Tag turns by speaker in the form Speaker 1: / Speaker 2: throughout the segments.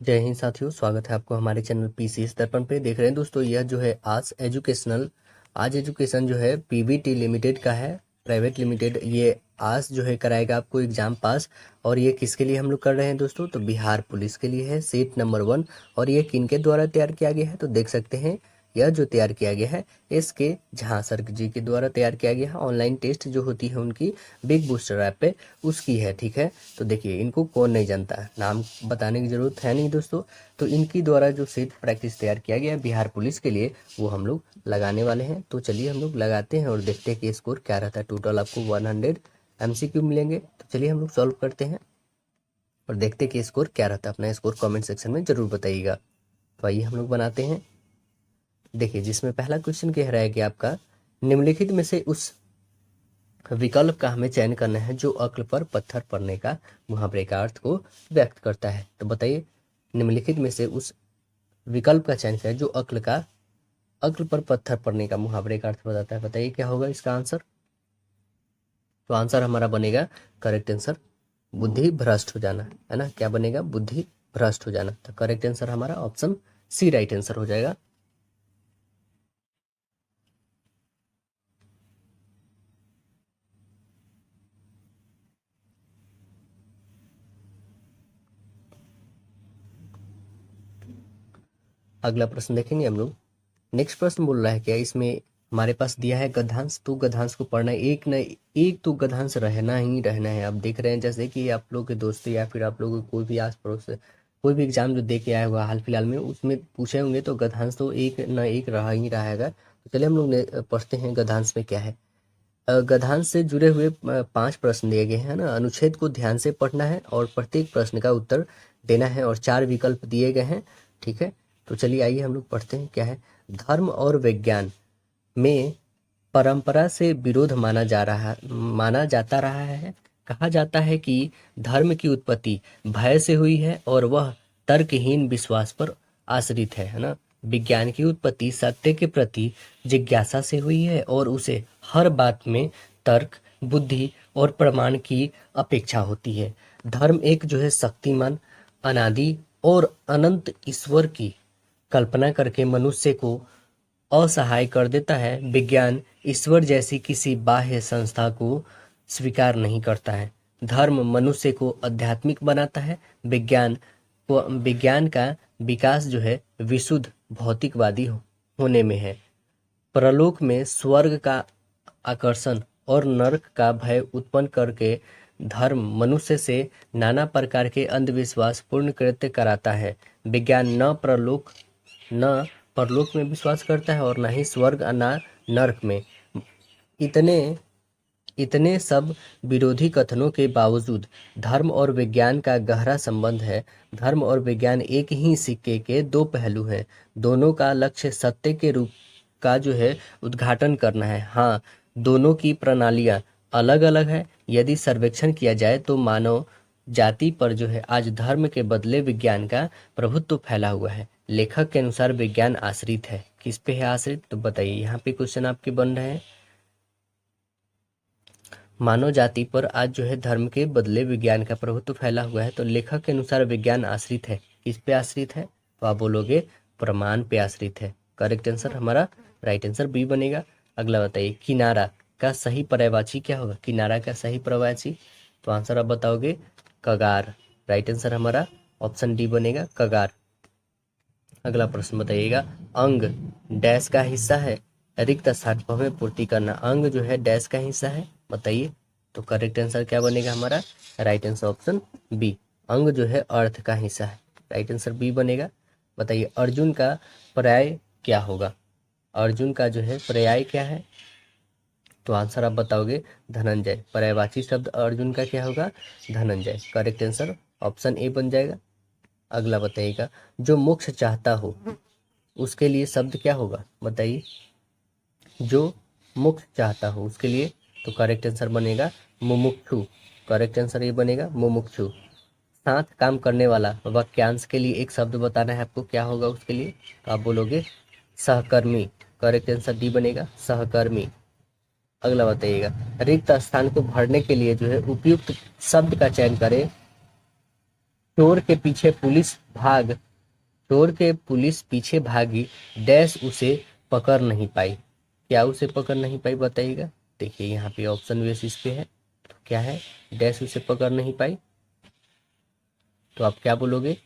Speaker 1: जय हिंद साथियों, स्वागत है आपको हमारे चैनल पीसीएस दर्पण पे। देख रहे हैं दोस्तों, यह जो है आज एजुकेशन जो है पीवीटी लिमिटेड का है, प्राइवेट लिमिटेड। ये आज जो है कराएगा आपको एग्जाम पास। और ये किसके लिए हम लोग कर रहे हैं दोस्तों? तो बिहार पुलिस के लिए है, सीट नंबर 1। और ये किनके द्वारा तैयार किया गया है? तो देख सकते हैं, यह जो तैयार किया गया है SK झा सर जी के द्वारा तैयार किया गया है। ऑनलाइन टेस्ट जो होती है उनकी बिग बूस्टर ऐप पे उसकी है, ठीक है। तो देखिए, इनको कौन नहीं जानता है, नाम बताने की जरूरत है नहीं दोस्तों। तो इनकी द्वारा जो सेट प्रैक्टिस तैयार किया गया है बिहार पुलिस के लिए, वो हम लोग लगाने वाले हैं। तो चलिए हम लोग लगाते हैं और देखते हैं कि स्कोर क्या रहता है। टोटल आपको 100 MCQ मिलेंगे। तो चलिए हम लोग सॉल्व करते हैं और देखते हैं कि स्कोर क्या रहता है। अपना स्कोर कमेंट सेक्शन में जरूर बताइएगा। तो आइए हम लोग बनाते हैं। देखिए, जिसमें पहला क्वेश्चन कह रहा है कि आपका निम्नलिखित में से उस विकल्प का हमें चयन करना है जो अक्ल पर पत्थर पड़ने का मुहावरे का अर्थ को व्यक्त करता है। तो बताइए, निम्नलिखित में से उस विकल्प का चयन करें जो अक्ल पर पत्थर पड़ने का मुहावरे का अर्थ बताता है। बताइए क्या होगा इसका आंसर? तो आंसर हमारा बनेगा, करेक्ट आंसर, बुद्धि भ्रष्ट हो जाना, है ना। क्या बनेगा? बुद्धि भ्रष्ट हो जाना। तो करेक्ट आंसर हमारा ऑप्शन सी राइट आंसर हो जाएगा। अगला प्रश्न देखेंगे हम लोग। नेक्स्ट प्रश्न बोल रहा है क्या, इसमें हमारे पास दिया है गद्यांश। तो गद्यांश को पढ़ना है, एक न एक तो गद्यांश रहना ही रहना है। आप देख रहे हैं जैसे कि आप लोग के दोस्त या फिर आप लोगों को कोई भी आस पड़ोस से कोई भी एग्जाम जो दे के आया हुआ हाल फिलहाल में, उसमें पूछे होंगे तो गद्यांश तो एक न एक रहा ही रहेगा। तो चलिए हम लोग पढ़ते हैं गद्यांश में क्या है। गद्यांश से जुड़े हुए 5 प्रश्न दिए गए हैं ना। अनुच्छेद को ध्यान से पढ़ना है और प्रत्येक प्रश्न का उत्तर देना है और 4 विकल्प दिए गए हैं, ठीक है। तो चलिए आइए हम लोग पढ़ते हैं क्या है। धर्म और विज्ञान में परंपरा से विरोध माना जाता रहा है। कहा जाता है कि धर्म की उत्पत्ति भय से हुई है और वह तर्कहीन विश्वास पर आश्रित है ना। विज्ञान की उत्पत्ति सत्य के प्रति जिज्ञासा से हुई है और उसे हर बात में तर्क, बुद्धि और प्रमाण की अपेक्षा होती है। धर्म एक जो है शक्तिमान, अनादि और अनंत ईश्वर की कल्पना करके मनुष्य को असहाय कर देता है। विज्ञान ईश्वर जैसी किसी बाह्य संस्था को स्वीकार नहीं करता है। धर्म मनुष्य को आध्यात्मिक बनाता है। विज्ञान का विकास जो है विशुद्ध भौतिकवादी होने में है। परलोक में स्वर्ग का आकर्षण और नरक का भय उत्पन्न करके धर्म मनुष्य से नाना प्रकार के अंधविश्वास पूर्ण कृत्य कराता है। विज्ञान न परलोक में विश्वास करता है और ना ही स्वर्ग ना नरक में। इतने इतने सब विरोधी कथनों के बावजूद धर्म और विज्ञान का गहरा संबंध है। धर्म और विज्ञान एक ही सिक्के के 2 पहलू हैं। दोनों का लक्ष्य सत्य के रूप का जो है उद्घाटन करना है। हाँ, दोनों की प्रणालियां अलग अलग है। यदि सर्वेक्षण किया जाए तो मानव जाति पर जो है आज धर्म के बदले विज्ञान का प्रभुत्व फैला हुआ है। लेखक के अनुसार विज्ञान आश्रित है। किस पे है आश्रित? तो बताइए, यहाँ पे क्वेश्चन आपके बन रहे हैं। मानव जाति पर आज जो है धर्म के बदले विज्ञान का प्रभुत्व फैला हुआ है। तो लेखक के अनुसार विज्ञान आश्रित है। किस पे आश्रित है? तो आप बोलोगे प्रमाण पे आश्रित है। करेक्ट आंसर हमारा राइट आंसर बी बनेगा। अगला बताइए, किनारा का सही पर्यायवाची क्या होगा? किनारा का सही पर्यायवाची, तो आंसर आप बताओगे कगार। राइट आंसर हमारा ऑप्शन डी बनेगा, कगार। अगला प्रश्न बताइएगा, अंग डैश का हिस्सा है। रिक्त स्थान को हमें पूर्ति करना। अंग जो है डैश का हिस्सा है, बताइए। तो करेक्ट आंसर क्या बनेगा हमारा? Right answer option b. अंग जो है अर्थ का हिस्सा है। राइट आंसर बी बनेगा। बताइए, अर्जुन का पर्याय क्या होगा? अर्जुन का जो है पर्याय क्या है? तो आंसर आप बताओगे धनंजय। पर्यायवाची शब्द अर्जुन का क्या होगा? Dhananjay. Correct answer option A बन जाएगा। अगला बताइएगा, जो मोक्ष चाहता हो उसके लिए शब्द क्या होगा? बताइए, जो मोक्ष चाहता हो उसके लिए। तो करेक्ट आंसर बनेगा मुमुक्षु। करेक्ट आंसर ये बनेगा मुमुक्षु। साथ काम करने वाला वाक्यांश के लिए एक शब्द बताना है आपको, क्या होगा उसके लिए? तो आप बोलोगे सहकर्मी। करेक्ट आंसर डी बनेगा, सहकर्मी। अगला बताइएगा, रिक्त स्थान को भरने के लिए जो है उपयुक्त शब्द का चयन करें। चोर के पीछे पुलिस भाग चोर के पुलिस पीछे भागी, डैश उसे पकड़ नहीं पाई। क्या उसे पकड़ नहीं पाई बताइएगा। देखिए यहाँ पे ऑप्शन बेसिस पे है, तो क्या है, डैश उसे पकड़ नहीं पाई। तो आप क्या बोलोगे,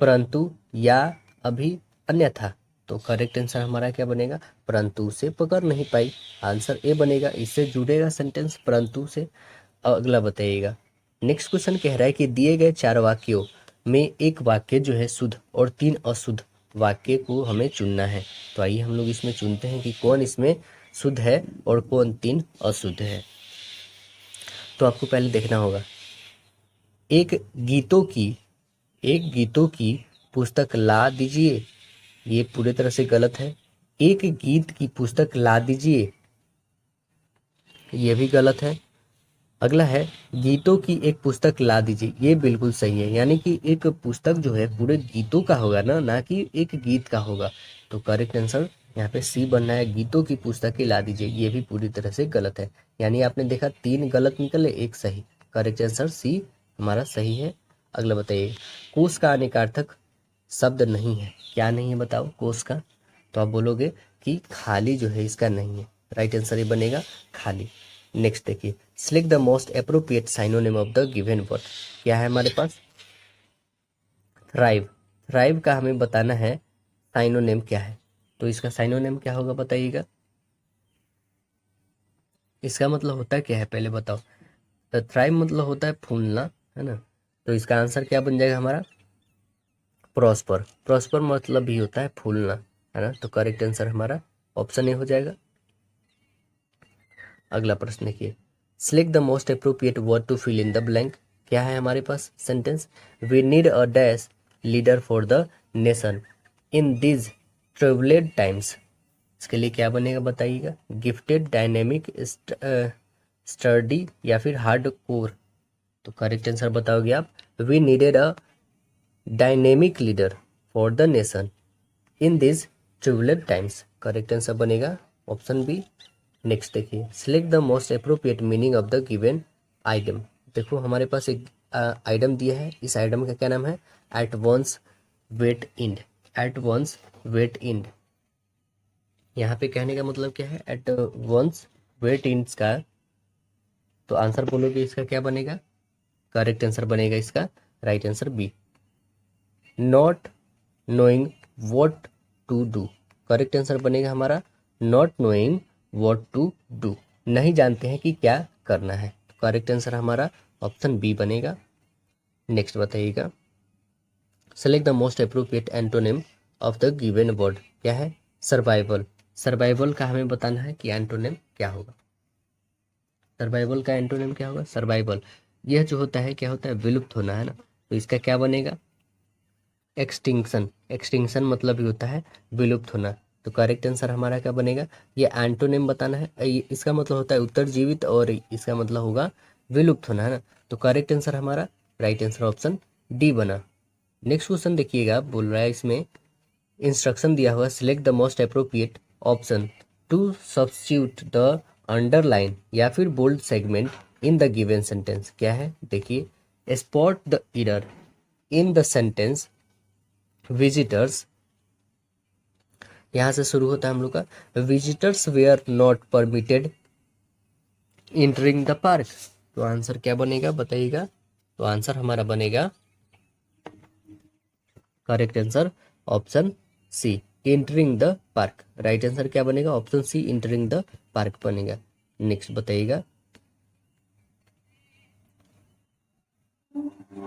Speaker 1: परंतु या अभी अन्यथा। तो करेक्ट आंसर हमारा क्या बनेगा, परंतु उसे पकड़ नहीं पाई। आंसर ए बनेगा, इससे जुड़ेगा सेंटेंस परंतु से। अगला बताइएगा। नेक्स्ट क्वेश्चन कह रहा है कि दिए गए 4 वाक्यों में एक वाक्य जो है शुद्ध और 3 अशुद्ध वाक्य को हमें चुनना है। तो आइए हम लोग इसमें चुनते हैं कि कौन इसमें शुद्ध है और कौन 3 अशुद्ध है। तो आपको पहले देखना होगा, एक गीतों की एक गीतों की पुस्तक ला दीजिए, ये पूरी तरह से गलत है। एक गीत की पुस्तक ला दीजिए, ये भी गलत है। अगला है, गीतों की एक पुस्तक ला दीजिए, ये बिल्कुल सही है। यानी कि एक पुस्तक जो है पूरे गीतों का होगा ना कि एक गीत का होगा। तो करेक्ट आंसर यहाँ पे सी बनना है, गीतों की पुस्तकें ला दीजिए, ये भी पूरी तरह से गलत है। यानी आपने देखा 3 गलत निकले, एक सही। करेक्ट आंसर सी हमारा सही है। अगला बताइए, कोस का अनेकार्थक शब्द नहीं है। क्या नहीं है बताओ कोस का। तो आप बोलोगे कि खाली जो है इसका नहीं है। राइट आंसर ये बनेगा खाली। नेक्स्ट देखिए, select the most appropriate synonym of the given word. क्या है हमारे पास, थ्राइव। थ्राइव का हमें बताना है साइनोनिम क्या है। तो इसका साइनोनिम क्या होगा बताइएगा। इसका मतलब होता है क्या है पहले बताओ। तो थ्राइव मतलब होता है फूलना, है ना। तो इसका आंसर क्या बन जाएगा हमारा, प्रॉस्पर। प्रॉस्पर मतलब भी होता है फूलना, है ना। तो करेक्ट आंसर हमारा ऑप्शन ए हो जाएगा। अगला प्रश्न देखिए, select the most appropriate word to fill in the blank. क्या है हमारे पास sentence, we need a dash leader for the nation in this troubled times. इसके लिए क्या बनेगा बताइएगा, गिफ्टेड, डायनेमिक, स्टर्डी या फिर हार्ड कोर। तो करेक्ट आंसर बताओगे आप, we needed a dynamic leader for the nation in this troubled times. Correct answer बनेगा ऑप्शन बी। नेक्स्ट देखिए, select the most appropriate meaning of the given item. देखो हमारे पास एक आइटम दिया है, इस आइटम का क्या नाम है, at one's wit end. At one's wit end, यहाँ पे कहने का मतलब क्या है, एट वंस वेट इंड का। तो आंसर बोलोगे इसका क्या बनेगा, करेक्ट आंसर बनेगा इसका right answer b, not knowing what to do. Correct answer बनेगा हमारा not knowing what to do, नहीं जानते हैं कि क्या करना है। करेक्ट आंसर हमारा ऑप्शन बी बनेगा। नेक्स्ट बताइएगा, select the most appropriate antonym of the given word. क्या है, सर्वाइवल। सर्वाइवल का हमें बताना है कि एंटोनिम क्या होगा। सर्वाइवल का एंटोनिम क्या होगा, सर्वाइवल यह जो होता है क्या होता है, विलुप्त होना, है ना। तो इसका क्या बनेगा, एक्सटिंक्शन। एक्सटिंक्शन मतलब भी होता है विलुप्त होना। तो करेक्ट आंसर हमारा क्या बनेगा, ये एंटोनिम बताना है। इसका मतलब होता है उत्तरजीवित और इसका मतलब होगा विलुप्त होना, है ना। तो करेक्ट आंसर हमारा राइट आंसर ऑप्शन डी बना। नेक्स्ट क्वेश्चन देखिएगा, बोल रहा है इसमें इंस्ट्रक्शन दिया हुआ, select the most appropriate option to substitute the underline या फिर bold segment in the given sentence. क्या है देखिए, spot the error in the sentence visitors. यहां से शुरू होता है हम लोग का, visitors were not permitted entering the park. तो आंसर क्या बनेगा बताइएगा। तो आंसर हमारा बनेगा correct answer option c, entering the park. Right answer क्या बनेगा, option c entering the park बनेगा। नेक्स्ट बताइएगा,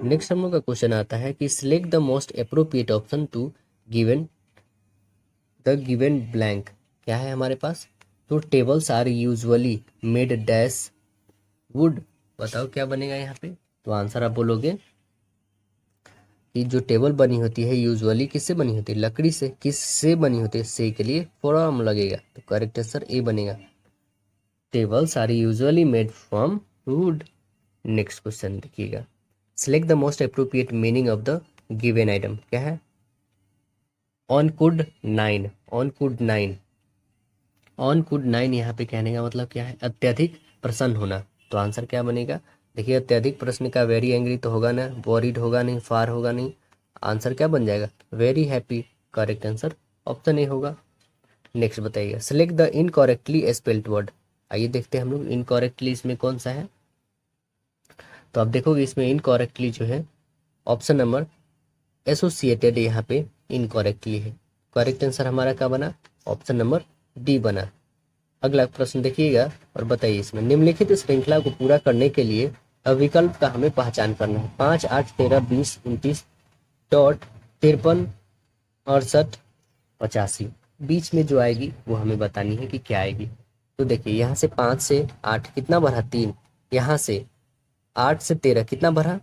Speaker 1: नेक्स्ट हम लोग का क्वेश्चन आता है कि select the most appropriate option to given the given blank. क्या है हमारे पास, तो tables are usually made dash wood. बताओ क्या बनेगा यहाँ पे। तो आंसर आप बोलोगे कि जो टेबल बनी होती है यूजुअली किससे बनी होती है, लकड़ी से। किससे बनी होती है, से के लिए फॉर्म लगेगा। तो करेक्ट आंसर ए बनेगा, tables are usually made from wood. Next question देखिएगा, select the most appropriate meaning of the given item. क्या है, on could nine. On could nine, on could nine यहाँ पे कहने का मतलब क्या है, अत्यधिक प्रसन्न होना। तो आंसर क्या बनेगा, देखिए अत्यधिक प्रश्न का वेरी एंग्री तो होगा ना, वॉरिड होगा नहीं, फार होगा नहीं, आंसर क्या बन जाएगा, very happy. Correct answer option A होगा। नेक्स्ट बताइए, select the incorrectly spelled word. आइए देखते हैं हम लोग इनकरेक्टली इसमें कौन सा है। तो आप देखोगे इसमें इनकरेक्टली जो है ऑप्शन नंबर एसोसिएटेड यहाँ पे इनकरेक्टली है। करेक्ट आंसर हमारा क्या बना, ऑप्शन नंबर डी बना। अगला प्रश्न देखिएगा और बताइए, इसमें निम्नलिखित श्रृंखला को पूरा करने के लिए विकल्प का हमें पहचान करना है। 5, 8, 13, 20, 29, डॉट 53, 68, 85, बीच में जो आएगी वो हमें बतानी है कि क्या आएगी। तो देखिए यहाँ से 5 से 8 कितना बढ़ा 3, यहाँ से 8 से 13 कितना बढ़ा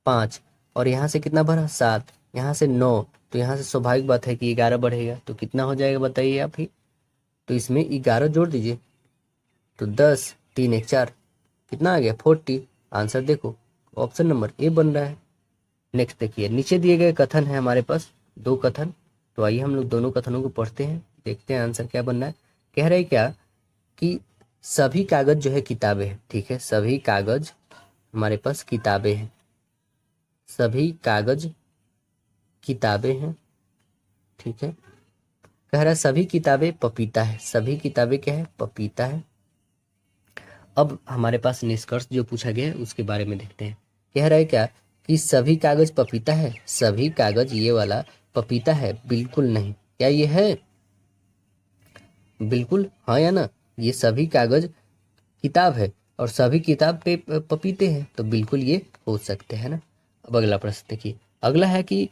Speaker 1: 5, और यहाँ से कितना बढ़ा 7, यहाँ से 9, तो यहाँ से स्वाभाविक बात है कि 11 बढ़ेगा, तो कितना हो जाएगा बताइए आप ही। तो इसमें 11 जोड़ दीजिए, तो 10, 3, 1, 4, कितना आ गया 40। आंसर देखो ऑप्शन नंबर ए बन रहा है। नेक्स्ट देखिए, नीचे दिए गए कथन है हमारे पास 2 कथन, तो आइए हम लोग दोनों कथनों को पढ़ते हैं, देखते हैं आंसर क्या बनना है। कह रहे क्या कि सभी कागज जो है किताबें हैं, ठीक है, सभी कागज हमारे पास किताबें हैं, सभी कागज किताबें हैं, ठीक है। कह रहा है सभी किताबें पपीता है, सभी किताबें क्या है, पपीता है। अब हमारे पास निष्कर्ष जो पूछा गया है उसके बारे में देखते हैं। कह रहा है क्या कि सभी कागज पपीता है, सभी कागज ये वाला पपीता है, बिल्कुल नहीं। क्या ये है, बिल्कुल हाँ या ना, ये सभी कागज किताब है और सभी किताब पे पपीते हैं, तो बिल्कुल ये हो सकते हैं ना। अब अगला प्रश्न देखिए, अगला है कि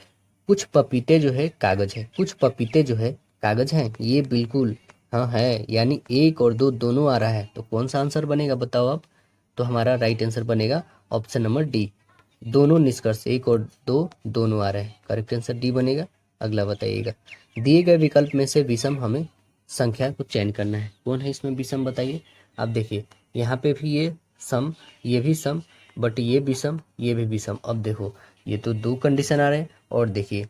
Speaker 1: कुछ पपीते जो है कागज है, कुछ पपीते जो है कागज हैं, ये बिल्कुल हाँ है, यानी 1 और 2 दोनों आ रहा है, तो कौन सा आंसर बनेगा बताओ आप। तो हमारा राइट आंसर बनेगा ऑप्शन नंबर डी, दोनों निष्कर्ष 1 और 2 दोनों आ रहे हैं, करेक्ट आंसर डी बनेगा। अगला बताइएगा, दिए गए विकल्प में से विषम हमें संख्या को चयन करना है, कौन है इसमें विषम बताइए। आप देखिए यहाँ पे भी ये सम, ये भी सम, बट ये विषम, ये भी विषम। अब देखो ये तो 2 कंडीशन आ रहे हैं, और देखिए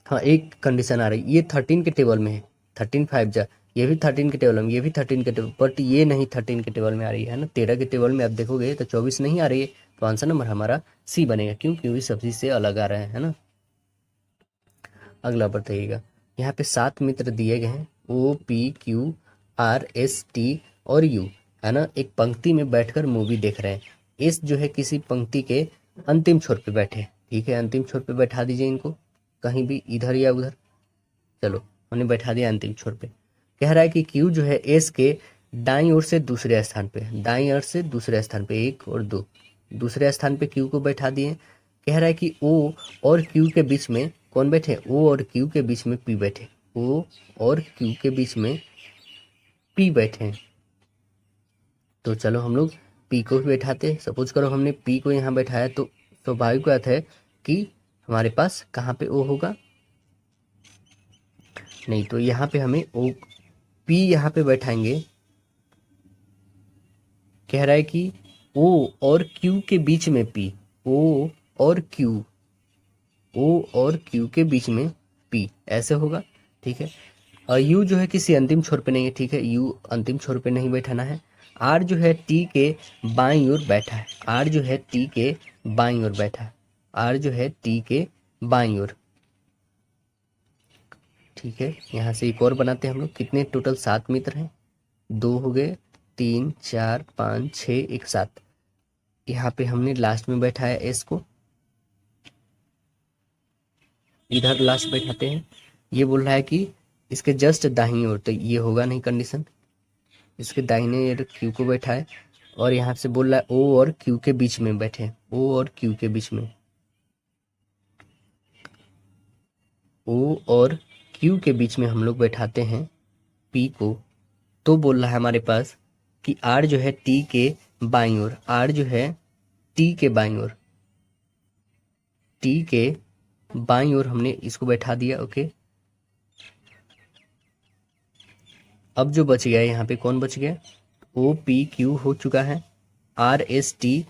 Speaker 1: हाँ एक कंडीशन आ रही है, ये 13 के टेबल में है, 13 5 जा, ये भी 13 के टेबल में, ये भी 13 के टेबल, बट ये नहीं 13 के टेबल में आ रही है ना, 13 के टेबल में आप देखोगे तो 24 नहीं आ रही है, तो आंसर नंबर हमारा सी बनेगा, क्योंकि सब्जी से अलग आ रहे हैं, है ना। अगला बताइएगा, यहाँ पे 7 मित्र दिए गए हैं, OPQRST और U, है ना, एक पंक्ति में बैठकर मूवी देख रहे हैं। एस जो है किसी पंक्ति के अंतिम छोर पे बैठे, ठीक है, अंतिम छोर पे बैठा दीजिए इनको, कहीं भी इधर या उधर, चलो हमने बैठा दिया अंतिम छोर पे। कह रहा है कि क्यू जो है एस के दाईं ओर से दूसरे स्थान पे, दाईं ओर से दूसरे स्थान पे 1 और 2, दूसरे स्थान पे क्यू को बैठा दिए। कह रहा है कि ओ और क्यू के बीच में कौन बैठे, ओ और क्यू के बीच में पी बैठे, ओ और क्यू के बीच में पी बैठे हैं। तो चलो हम लोग पी को भी बैठाते, सपोज करो हमने पी को यहाँ बैठाया, तो स्वाभाविक बात है कि हमारे पास कहाँ पे ओ होगा, नहीं तो यहाँ पे हमें ओ पी यहाँ पे बैठाएंगे। कह रहा है कि ओ और क्यू के बीच में पी, ओ और क्यू, ओ और क्यू के बीच में पी, ऐसे होगा, ठीक है। और यू जो है किसी अंतिम छोर पे नहीं है, ठीक है, यू अंतिम छोर पे नहीं बैठाना है। आर जो है टी के बाईं ओर बैठा है, आर जो है टी के बाईं ओर बैठा है, आर जो है टी के बाईं ओर, ठीक है। यहाँ से एक और बनाते हैं हम लोग, कितने टोटल 7 मित्र हैं, 2 हो गए, 3 4 5 6 1 7, यहाँ पे हमने लास्ट में बैठाया एस को, इधर लास्ट बैठाते हैं। ये बोल रहा है कि इसके जस्ट दाहिनी ओर, तो ये होगा नहीं कंडीशन, इसके दाहिने ओर क्यू को बैठा है, और यहाँ से बोल रहा है ओ और क्यू के बीच में बैठे, ओ और क्यू के बीच में, ओ और क्यू के बीच में हम लोग बैठाते हैं पी को। तो बोल रहा है हमारे पास कि आर जो है टी के बाईं ओर, आर जो है टी के बाईं ओर, टी के बाईं ओर हमने इसको बैठा दिया, ओके। अब जो बच गया यहाँ पे कौन बच गया, ओ पी क्यू हो चुका है, आर एस टी,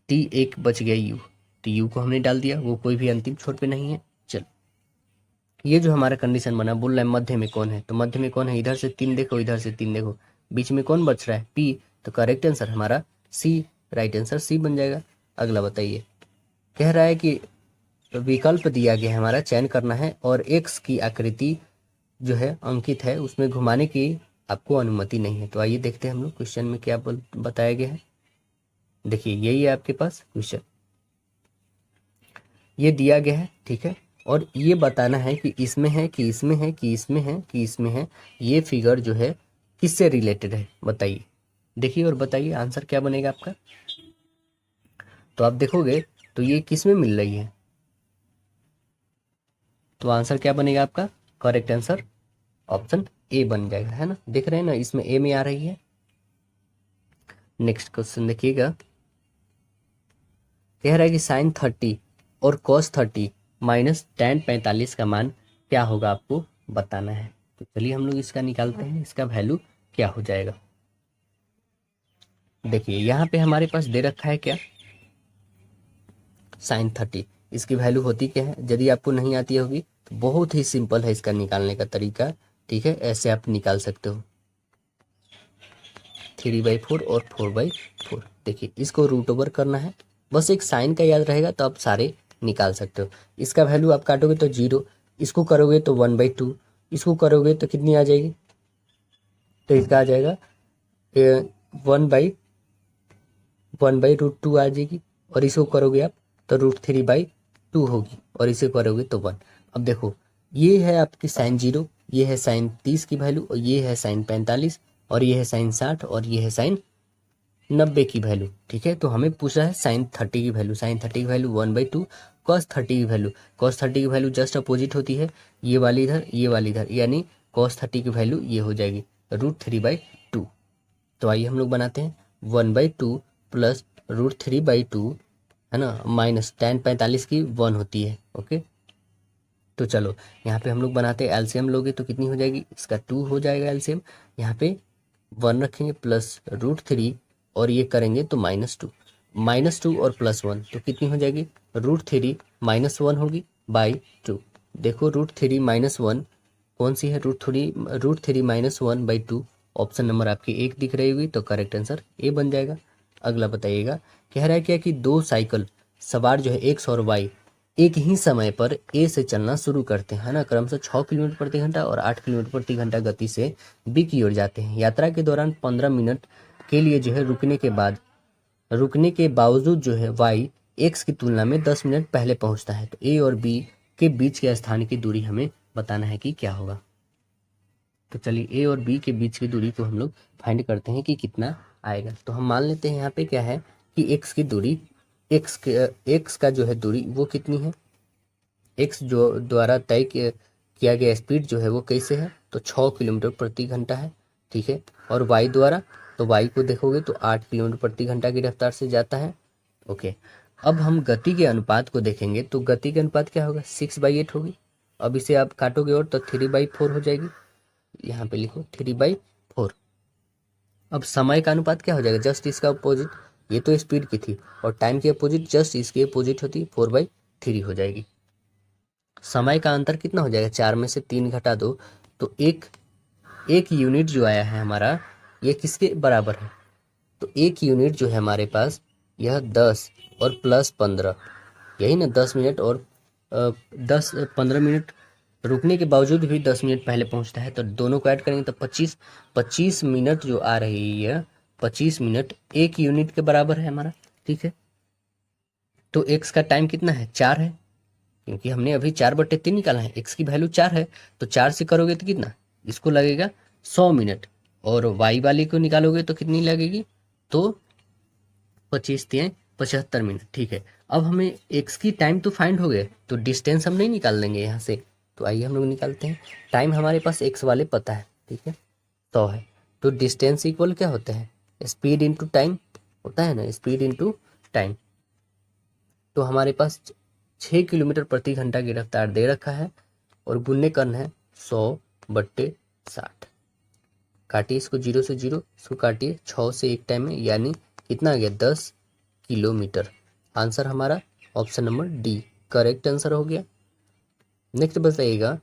Speaker 1: टी एक बच गया यू, तो यू को हमने डाल दिया, वो कोई भी अंतिम छोर पे नहीं है। चल ये जो हमारा कंडीशन बना, बोल रहा है मध्य में कौन है, तो मध्य में कौन है, इधर से 3 देखो, इधर से 3 देखो, बीच में कौन बच रहा है पी, तो करेक्ट आंसर हमारा सी, राइट आंसर सी बन जाएगा। अगला बताइए, कह रहा है कि विकल्प दिया गया है हमारा, चयन करना है और एक्स की आकृति जो है अंकित है उसमें घुमाने की आपको अनुमति नहीं है। तो आइए देखते हैं हम लोग क्वेश्चन में क्या बताया गया है। देखिए यही है आपके पास क्वेश्चन, ये दिया गया है, ठीक है, और ये बताना है कि इसमें है कि इसमें है कि इसमें है कि इसमें है, ये फिगर जो है किससे रिलेटेड है बताइए। देखिए और बताइए आंसर क्या बनेगा आपका। तो आप देखोगे तो ये किस में मिल रही है, तो आंसर क्या बनेगा आपका, करेक्ट आंसर ऑप्शन ए बन जाएगा, है ना। देख रहे हैं ना, इसमें ए में आ रही है। नेक्स्ट क्वेश्चन देखिएगा, कह रहा है कि साइन 30 और कॉस 30 माइनस tan 45 का मान क्या होगा आपको बताना है। तो चलिए हम लोग इसका निकालते हैं, इसका वैल्यू क्या हो जाएगा। देखिए यहाँ पे हमारे पास दे रखा है क्या, साइन 30, इसकी वैल्यू होती क्या है। यदि आपको नहीं आती होगी तो बहुत ही सिंपल है इसका निकालने का तरीका, ठीक है, ऐसे आप निकाल सकते हो 3/4 और 4/4। देखिए इसको रूट ओवर करना है, बस एक साइन का याद रहेगा तो आप सारे निकाल सकते हो। इसका वैल्यू आप काटोगे तो 0, इसको करोगे तो 1/2, इसको करोगे तो कितनी आ जाएगी, तो इसका आ जाएगा 1/√2 आ जाएगी, और इसको करोगे आप तो √3/2 होगी, और इसे करोगे तो 1। अब देखो ये है आपकी साइन 0, ये है साइन 30 की वैल्यू, और ये है साइन 45, और ये है साइन 60, और ये है साइन 90 की वैल्यू, ठीक है। तो हमें पूछा है साइन 30 की वैल्यू, साइन 30 की वैल्यू 1/2, कॉस 30 की वैल्यू, कॉस 30 की वैल्यू जस्ट अपोजिट होती है, ये वाली इधर ये वाली इधर, यानी कॉस 30 की वैल्यू ये हो जाएगी √3/2। तो आइए हम लोग बनाते हैं 1/2 प्लस √3/2, है ना, माइनस tan 45 की 1 होती है, ओके। तो चलो यहाँ पे हम लोग बनाते हैं, एलसीएम लोगे तो कितनी हो जाएगी, इसका 2 हो जाएगा एलसीएम, यहाँ पे 1 रखेंगे प्लस √3 और ये करेंगे तो -2 और +1 तो कितनी हो जाएगी, √3 -1 होगी बाई 2। देखो √3 -1 कौन सी है, √3 -1/2, ऑप्शन नंबर आपकी 1 दिख रही होगी, तो करेक्ट आंसर ए बन जाएगा। अगला बताइएगा, कह रहा है क्या कि 2 साइकिल सवार जो है एक्स और वाई एक ही समय पर ए से चलना शुरू करते हैं ना, क्रमशः 6 किलोमीटर प्रति घंटा और 8 किलोमीटर प्रति घंटा गति से बी की ओर जाते हैं। यात्रा के दौरान 15 मिनट के लिए जो है रुकने के बावजूद जो है वाई एक्स की तुलना में 10 मिनट पहले पहुंचता है। तो ए और बी के बीच के स्थान की दूरी हमें बताना है कि क्या होगा। तो चलिए ए और बी के बीच की दूरी को हम लोग फाइंड करते हैं कि कितना आएगा। तो हम मान लेते हैं यहाँ पे क्या है कि एक्स की दूरी, एक्स का जो है दूरी वो कितनी है, एक्स जो द्वारा तय किया गया स्पीड जो है वो कैसे है, तो 6 किलोमीटर प्रति घंटा है, ठीक है। और वाई द्वारा, तो वाई को देखोगे तो 8 किलोमीटर प्रति घंटा की रफ्तार से जाता है, ओके। अब हम गति के अनुपात को देखेंगे, तो गति के अनुपात क्या होगा, 6/8 होगी। अब इसे आप काटोगे और तो 3/4 हो जाएगी, यहाँ पे लिखो 3/4। अब समय का अनुपात क्या हो जाएगा, जस्ट इसका अपोजिट, ये तो स्पीड की थी, और टाइम के अपोजिट जस्ट इसके अपोजिट होती, 4/3 हो जाएगी। समय का अंतर कितना हो जाएगा, 4 में से 3 घटा दो, तो एक यूनिट जो आया है हमारा, ये किसके बराबर है, तो एक यूनिट जो है हमारे पास यह 10 और प्लस 15, यही ना 10 मिनट और 15 मिनट रुकने के बावजूद भी 10 मिनट पहले पहुंचता है, तो दोनों को ऐड करेंगे तो 25 मिनट जो आ रही है, 25 मिनट एक यूनिट के बराबर है हमारा, ठीक है। तो एक्स का टाइम कितना है, 4 है, क्योंकि हमने अभी 4/3 निकाला है, एक्स की वैल्यू 4 है, तो 4 से करोगे तो कितना, इसको लगेगा 100 मिनट, और वाई वाली को निकालोगे तो कितनी लगेगी, तो 25×3 = 75 मिनट, ठीक है। अब हमें एक्स की टाइम तो फाइंड हो गए, तो डिस्टेंस हम नहीं निकाल लेंगे यहाँ से, तो आइए हम लोग निकालते हैं। टाइम हमारे पास एक्स वाले पता है, ठीक है, 100 है, तो डिस्टेंस इक्वल क्या होता है, स्पीड इंटू टाइम होता है ना, स्पीड इंटू टाइम। तो हमारे पास 6 किलोमीटर प्रति घंटा की रफ्तार दे रखा है, और गुणने करना है 100/60। काटिए इसको, 0 से 0, इसको काटिए 6 से 1 टाइम में, यानी कितना आ गया, 10 किलोमीटर। आंसर हमारा option number D correct answer हो गया। नेक्स्ट बताइएगा,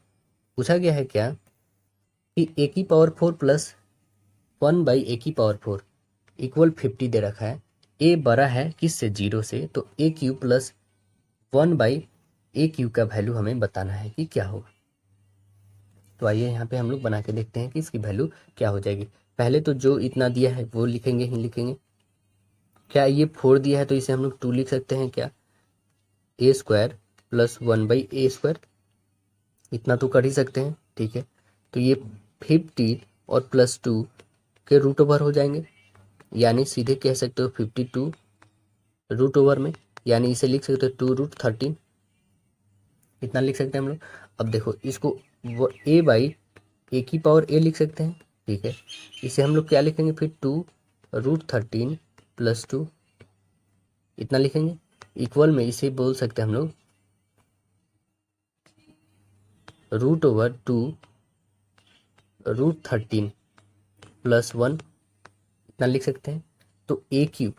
Speaker 1: पूछा गया है क्या कि a की पावर 4 प्लस 1/a की पावर 4 इक्वल 50 दे रखा है, ए बड़ा है किससे, 0 से, तो ए क्यूब प्लस 1 ए क्यूब का वैल्यू हमें बताना है कि क्या होगा। तो आइए यहाँ पे हम लोग बना के देखते हैं कि इसकी वैल्यू क्या हो जाएगी। पहले तो जो इतना दिया है वो लिखेंगे ही लिखेंगे। क्या ये 4 दिया है तो इसे हम लोग 2 लिख सकते हैं क्या, ए स्क्वायर प्लस 1/a², इतना तो कर ही सकते हैं, ठीक है। तो ये 50 और प्लस 2 के रूट ओवर हो जाएंगे, यानी सीधे कह सकते हो 52 रूट ओवर में, यानी इसे लिख सकते हो 2√13, इतना लिख सकते हैं हम लोग। अब देखो इसको वो a/a² लिख सकते हैं, ठीक है। इसे हम लोग क्या लिखेंगे फिर, 2√13 प्लस 2, इतना लिखेंगे। इक्वल में इसे बोल सकते हैं हम लोग √2√13 प्लस 1, इतना लिख सकते हैं। तो ए क्यूब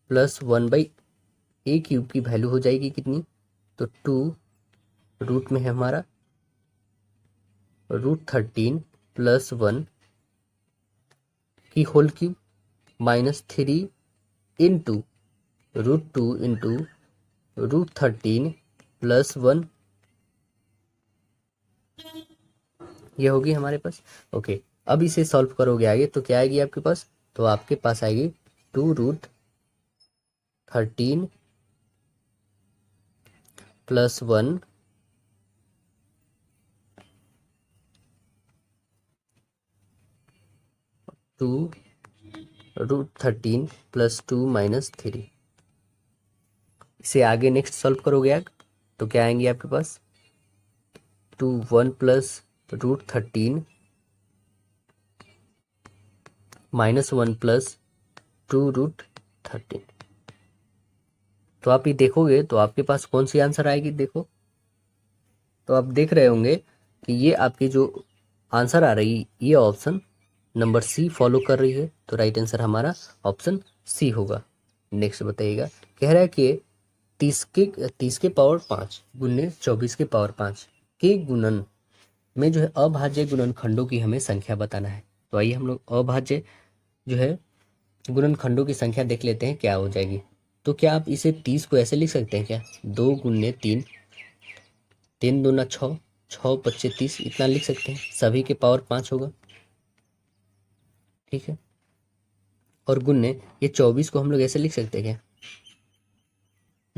Speaker 1: प्लस 1/a³ की वैल्यू हो जाएगी कितनी, तो 2 रूट में है हमारा √13 प्लस 1 की whole cube minus 3 into √2 into √13 plus 1, ये होगी हमारे पास। ओके, अब इसे सॉल्व करोगे आगे तो क्या आएगी आपके पास, तो आपके पास आएगी 2√13 प्लस 1 2√13 प्लस 2 माइनस 3। इसे आगे नेक्स्ट सॉल्व करोगे आगे तो क्या आएंगे आपके पास, 1 प्लस √13 माइनस 1 प्लस 2√13। तो आप ये देखोगे तो आपके पास कौन सी आंसर आएगी, देखो तो आप देख रहे होंगे कि ये आपकी जो आंसर आ रही ये ऑप्शन नंबर सी फॉलो कर रही है, तो राइट आंसर हमारा ऑप्शन सी होगा। नेक्स्ट बताइएगा, कह रहा है कि 30 के पावर 5 गुने 24 के पावर 5 के गुणन में जो है अभाज्य गुणनखंडों की हमें संख्या बताना है। तो आइए हम लोग अभाज्य जो है गुणनखंडों की संख्या देख लेते हैं क्या हो जाएगी। तो क्या आप इसे 30 को ऐसे लिख सकते हैं क्या, 2 गुने 3, 3 दूना 6, 6 पच्चे 30, इतना लिख सकते हैं, सभी के पावर 5 होगा, ठीक है। और गुन्ने ये 24 को हम लोग ऐसे लिख सकते हैं क्या,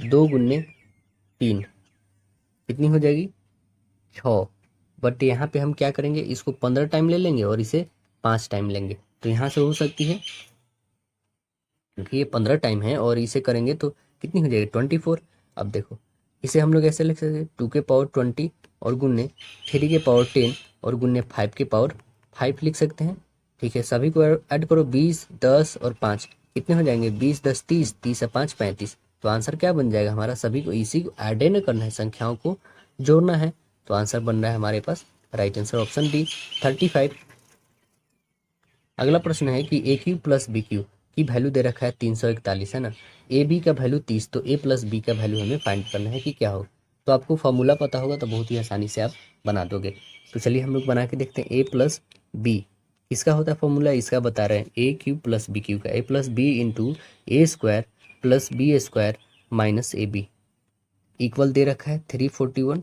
Speaker 1: 2 गुने 3, कितनी हो जाएगी 6, बट यहाँ पे हम क्या करेंगे, इसको 15 टाइम ले लेंगे और इसे 5 टाइम लेंगे, तो यहाँ से हो सकती है क्योंकि ये 15 टाइम है और इसे करेंगे तो कितनी हो जाएगी 24। अब देखो इसे हम लोग ऐसे लिख सकते हैं 2 के पावर 20 और गुन्ने 3 के पावर 10 और गुन्ने 5 के पावर 5 लिख सकते हैं, ठीक है। सभी को ऐड करो, 20, 10 और 5 कितने हो जाएंगे, 20, 10, 30, 30 और 5 35। तो आंसर क्या बन जाएगा हमारा, सभी को इसी को ऐड न करना है, संख्याओं को जोड़ना है, तो आंसर बन रहा है हमारे पास राइट आंसर ऑप्शन डी 35। अगला प्रश्न है कि ए क्यू प्लस बी क्यू की वैल्यू दे रखा है 341 है ना, ए बी का वैल्यू 30, तो ए प्लस बी का वैल्यू हमें फाइंड करना है कि क्या हो। तो आपको फॉर्मूला पता होगा तो बहुत ही आसानी से आप बना दोगे। तो चलिए हम लोग बना के देखते हैं, ए प्लस बी इसका होता है फॉर्मूला, इसका बता रहे हैं a q plus b q का, a plus b into a square plus b square minus a b equal दे रखा है 341।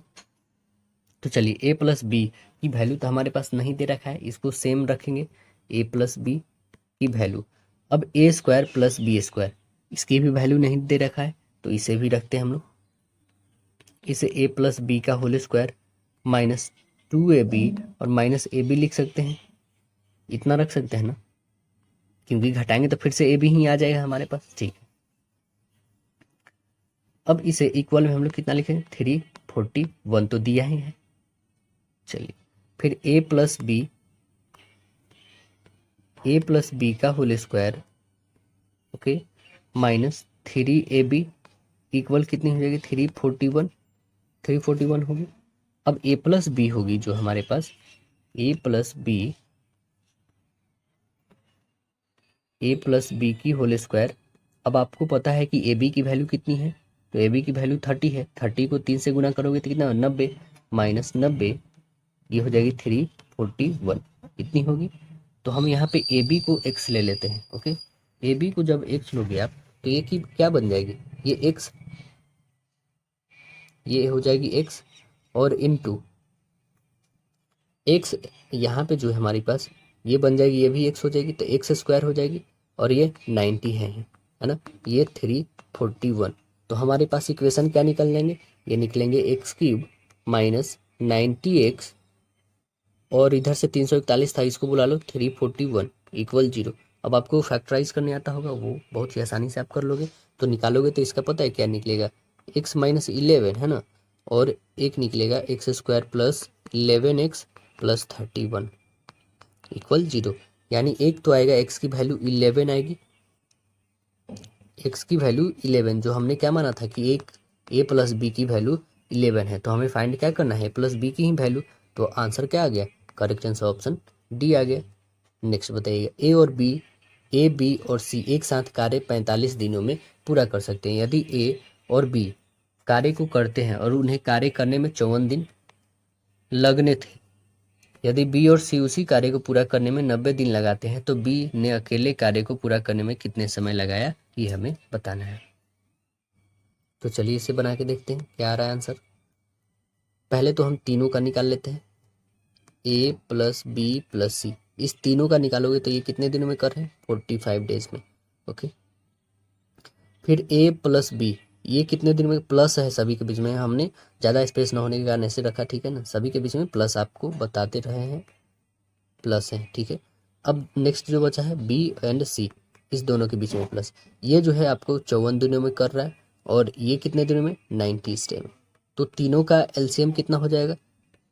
Speaker 1: तो चलिए ए प्लस बी की वैल्यू तो हमारे पास नहीं दे रखा है, इसको सेम रखेंगे ए प्लस बी की वैल्यू। अब ए स्क्वायर प्लस बी स्क्वायर इसकी भी वैल्यू नहीं दे रखा है, तो इसे भी रखते हैं हम लोग, इसे ए प्लस बी का होल स्क्वायर माइनस 2ab और माइनस ए बी लिख सकते हैं, इतना रख सकते हैं ना, क्योंकि घटाएंगे तो फिर से ए बी ही आ जाएगा हमारे पास, ठीक है। अब इसे इक्वल में हम लोग कितना लिखेंगे, 341 तो दिया ही है। चलिए फिर ए प्लस बी का whole square, okay, minus 3ab equal कितनी हो जाएगी 341 होगी। अब ए प्लस बी होगी जो हमारे पास ए प्लस बी की होल स्क्वायर। अब आपको पता है कि ए बी की वैल्यू कितनी है, तो ए बी की वैल्यू 30 है, 30 को 3 से गुना करोगे तो कितना 90 माइनस 90, ये हो जाएगी 341, इतनी होगी। तो हम यहाँ पे ए बी को एक्स ले लेते हैं, ओके, ए बी को जब x लोगे आप तो ये की क्या बन जाएगी, ये x, ये हो जाएगी x और इनटू x यहाँ पे जो है हमारे पास ये बन जाएगी, ये भी x हो जाएगी तो x स्क्वायर हो जाएगी और ये 90 है ना, ये 341। तो हमारे पास इक्वेशन क्या निकल लेंगे, ये निकलेंगे एक्स क्यूब माइनस 90x और इधर से 341 था, इसको बुला लो 341 इक्वल 0। अब आपको फैक्टराइज करने आता होगा, वो बहुत ही आसानी से आप कर लोगे। तो निकालोगे तो इसका पता है क्या निकलेगा, x माइनस 11 है ना, और एक निकलेगा x square plus 11x plus 31 equal 0। यानी एक तो आएगा x की वैल्यू 11 आएगी, x की वैल्यू 11 जो हमने क्या माना था कि एक a प्लस बी की वैल्यू 11 है, तो हमें फाइंड क्या करना है, प्लस बी की ही वैल्यू। तो आंसर क्या आ गया, करेक्ट आंसर ऑप्शन डी आ गया। नेक्स्ट बताइएगा, ए बी और सी एक साथ कार्य 45 दिनों में पूरा कर सकते हैं। यदि ए और बी कार्य को करते हैं और उन्हें कार्य करने में 54 दिन लगने थे, यदि बी और सी उसी कार्य को पूरा करने में 90 दिन लगाते हैं तो बी ने अकेले कार्य को पूरा करने में कितने समय लगाया, ये हमें बताना है। तो चलिए इसे बना के देखते हैं क्या आ रहा है आंसर। पहले तो हम तीनों का निकाल लेते हैं, ए प्लस बी प्लस सी, इस तीनों का निकालोगे तो ये कितने दिनों में कर रहे हैं, 45 डेज में। ओके, फिर ए प्लस बी, ये कितने दिन में, प्लस है सभी के बीच में, हमने ज़्यादा स्पेस ना होने के कारण ऐसे रखा, ठीक है ना, सभी के बीच में प्लस आपको बताते रहे हैं, प्लस है, ठीक है। अब नेक्स्ट जो बचा है बी एंड सी, इस दोनों के बीच में प्लस, ये जो है आपको 54 दिनों में कर रहा है और ये कितने दिनों में, 90 डे में। तो तीनों का एलसीएम कितना हो जाएगा,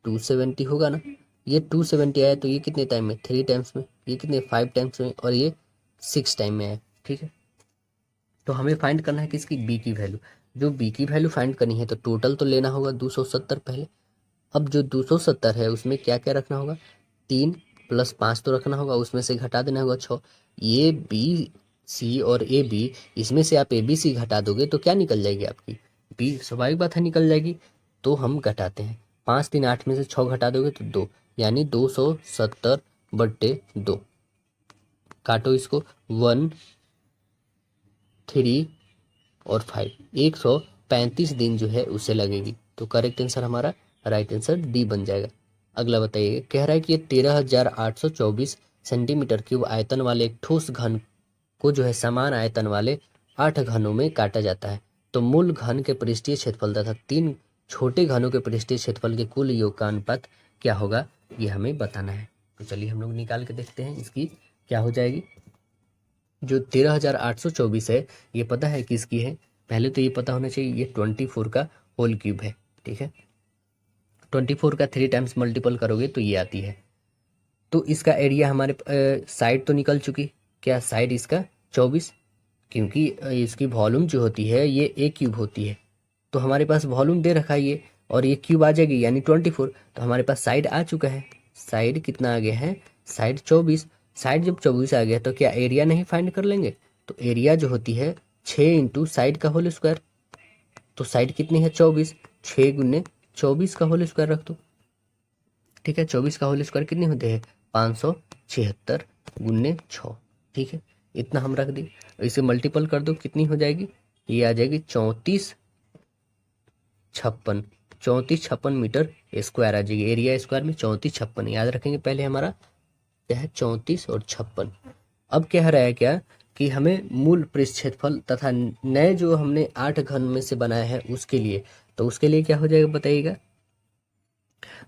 Speaker 1: 270 होगा ना। ये 270 आया तो ये कितने टाइम में, 3 टाइम्स में, ये कितने 5 टाइम्स में, और ये 6 टाइम में आया, ठीक है। तो हमें फाइंड करना है किसकी, बी की वैल्यू। जो बी की वैल्यू फाइंड करनी है तो टोटल तो लेना होगा 270 पहले। अब जो 270 है उसमें क्या क्या रखना होगा, 3 प्लस 5 तो रखना होगा, उसमें से घटा देना होगा 6। ये बी सी और ए बी, इसमें से आप ए बी सी घटा दोगे तो क्या निकल जाएगी आपकी, बी, स्वाभाविक बात है निकल जाएगी। तो हम घटाते हैं, 5 3 8 में से 6 घटा दोगे तो 2, यानी 270/2। काटो इसको, 1 3 और 5, 135 दिन जो है उसे लगेगी। तो करेक्ट आंसर हमारा राइट आंसर डी बन जाएगा। अगला बताइए, कह रहा है कि ये 13,824 सेंटीमीटर क्यूब आयतन वाले एक ठोस घन को जो है समान आयतन वाले 8 घनों में काटा जाता है। तो मूल घन के पृष्ठीय क्षेत्रफल तथा 3 छोटे घनों के पृष्ठीय क्षेत्रफल के कुल योग का अनुपात क्या होगा, ये हमें बताना है। तो चलिए हम लोग निकाल के देखते हैं इसकी क्या हो जाएगी। जो 13,824 है ये पता है किसकी है, पहले तो ये पता होना चाहिए, ये 24 का होल क्यूब है, ठीक है। 24 का 3 टाइम्स मल्टीपल करोगे तो ये आती है। तो इसका एरिया हमारे साइड तो निकल चुकी, क्या साइड इसका 24, क्योंकि इसकी वॉल्यूम जो होती है ये ए क्यूब होती है, तो हमारे पास वॉल्यूम दे रखा है ये, और ये क्यूब आ जाएगी यानी 24, तो हमारे पास साइड आ चुका है। साइड कितना आ गया है, साइड 24। साइड जब 24 आ गया तो क्या एरिया नहीं फाइंड कर लेंगे, तो एरिया जो होती है 6 इंटू साइड का होल स्क्वायर। तो साइड कितनी है 24, 6 गुने 24 का होल स्क्वायर रख दो, ठीक है। 24 का होल स्क्वायर कितने होते हैं, 576 गुने 6, ठीक है। इतना हम रख दी, इसे मल्टीपल कर दो, कितनी हो जाएगी, ये आ जाएगी 3456 मीटर स्क्वायर आ जाएगी। एरिया स्क्वायर में 3456 याद रखेंगे, पहले हमारा क्या है 34 और 56। अब कह रहा है क्या कि हमें मूल पृष्ठ क्षेत्रफल तथा नए जो हमने 8 घन में से बनाया है उसके लिए, तो उसके लिए क्या हो जाएगा बताइएगा।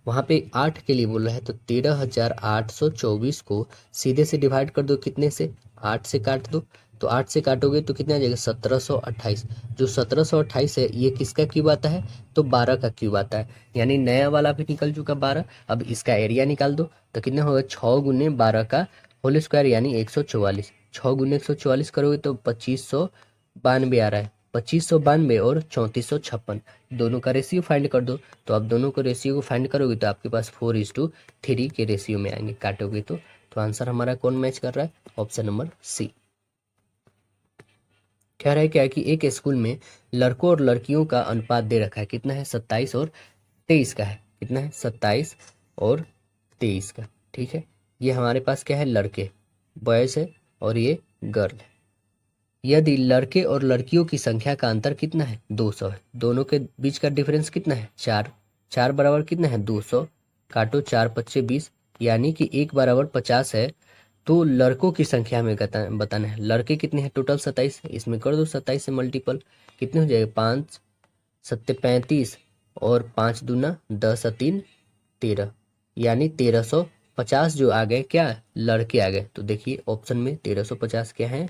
Speaker 1: वहां पे 8 के लिए बोल रहा है तो 13,824 को सीधे से डिवाइड कर दो, कितने से, 8 से काट दो, तो 8 से काटोगे तो कितना आ जाएगा 1728। जो 1728 है ये किसका क्यूब आता है, तो 12 का क्यूब आता है, यानी नया वाला भी निकल चुका 12। अब इसका एरिया निकाल दो तो कितना होगा, 6 गुने 12 का होल स्क्वायर यानी 144। 6 गुने 144 करोगे तो 2592 आ रहा है, 2592 और 3456 दोनों का रेशियो फाइंड कर दो। तो आप दोनों को रेशियो को फाइंड करोगे तो आपके पास 4:3 के रेशियो में आएंगे, काटोगे तो आंसर हमारा कौन मैच कर रहा है, ऑप्शन नंबर सी। कह रहा है क्या कि एक स्कूल में लड़कों और लड़कियों का अनुपात दे रखा है, कितना है 27 और 23 का है, कितना है 27 और 23 का, ठीक है। ये हमारे पास क्या है, लड़के बॉयज है और ये गर्ल है, यदि लड़के और लड़कियों की संख्या का अंतर कितना है, 200 है। दोनों के बीच का डिफरेंस कितना है, 4। 4 बराबर कितना है, 200। काटो 4 पच्चे 20, यानी कि 1 बराबर 50 है। तो लड़कों की संख्या हमें बताना है। लड़के कितने हैं, टोटल 27 है। इसमें कर दो 27 से मल्टीपल, कितने हो जाएगा, 5 सत्ते 35 और 5 दूना 10 और 3 13, यानी 1350 जो आ गए, क्या लड़के आ गए। तो देखिए ऑप्शन में 1350 क्या है,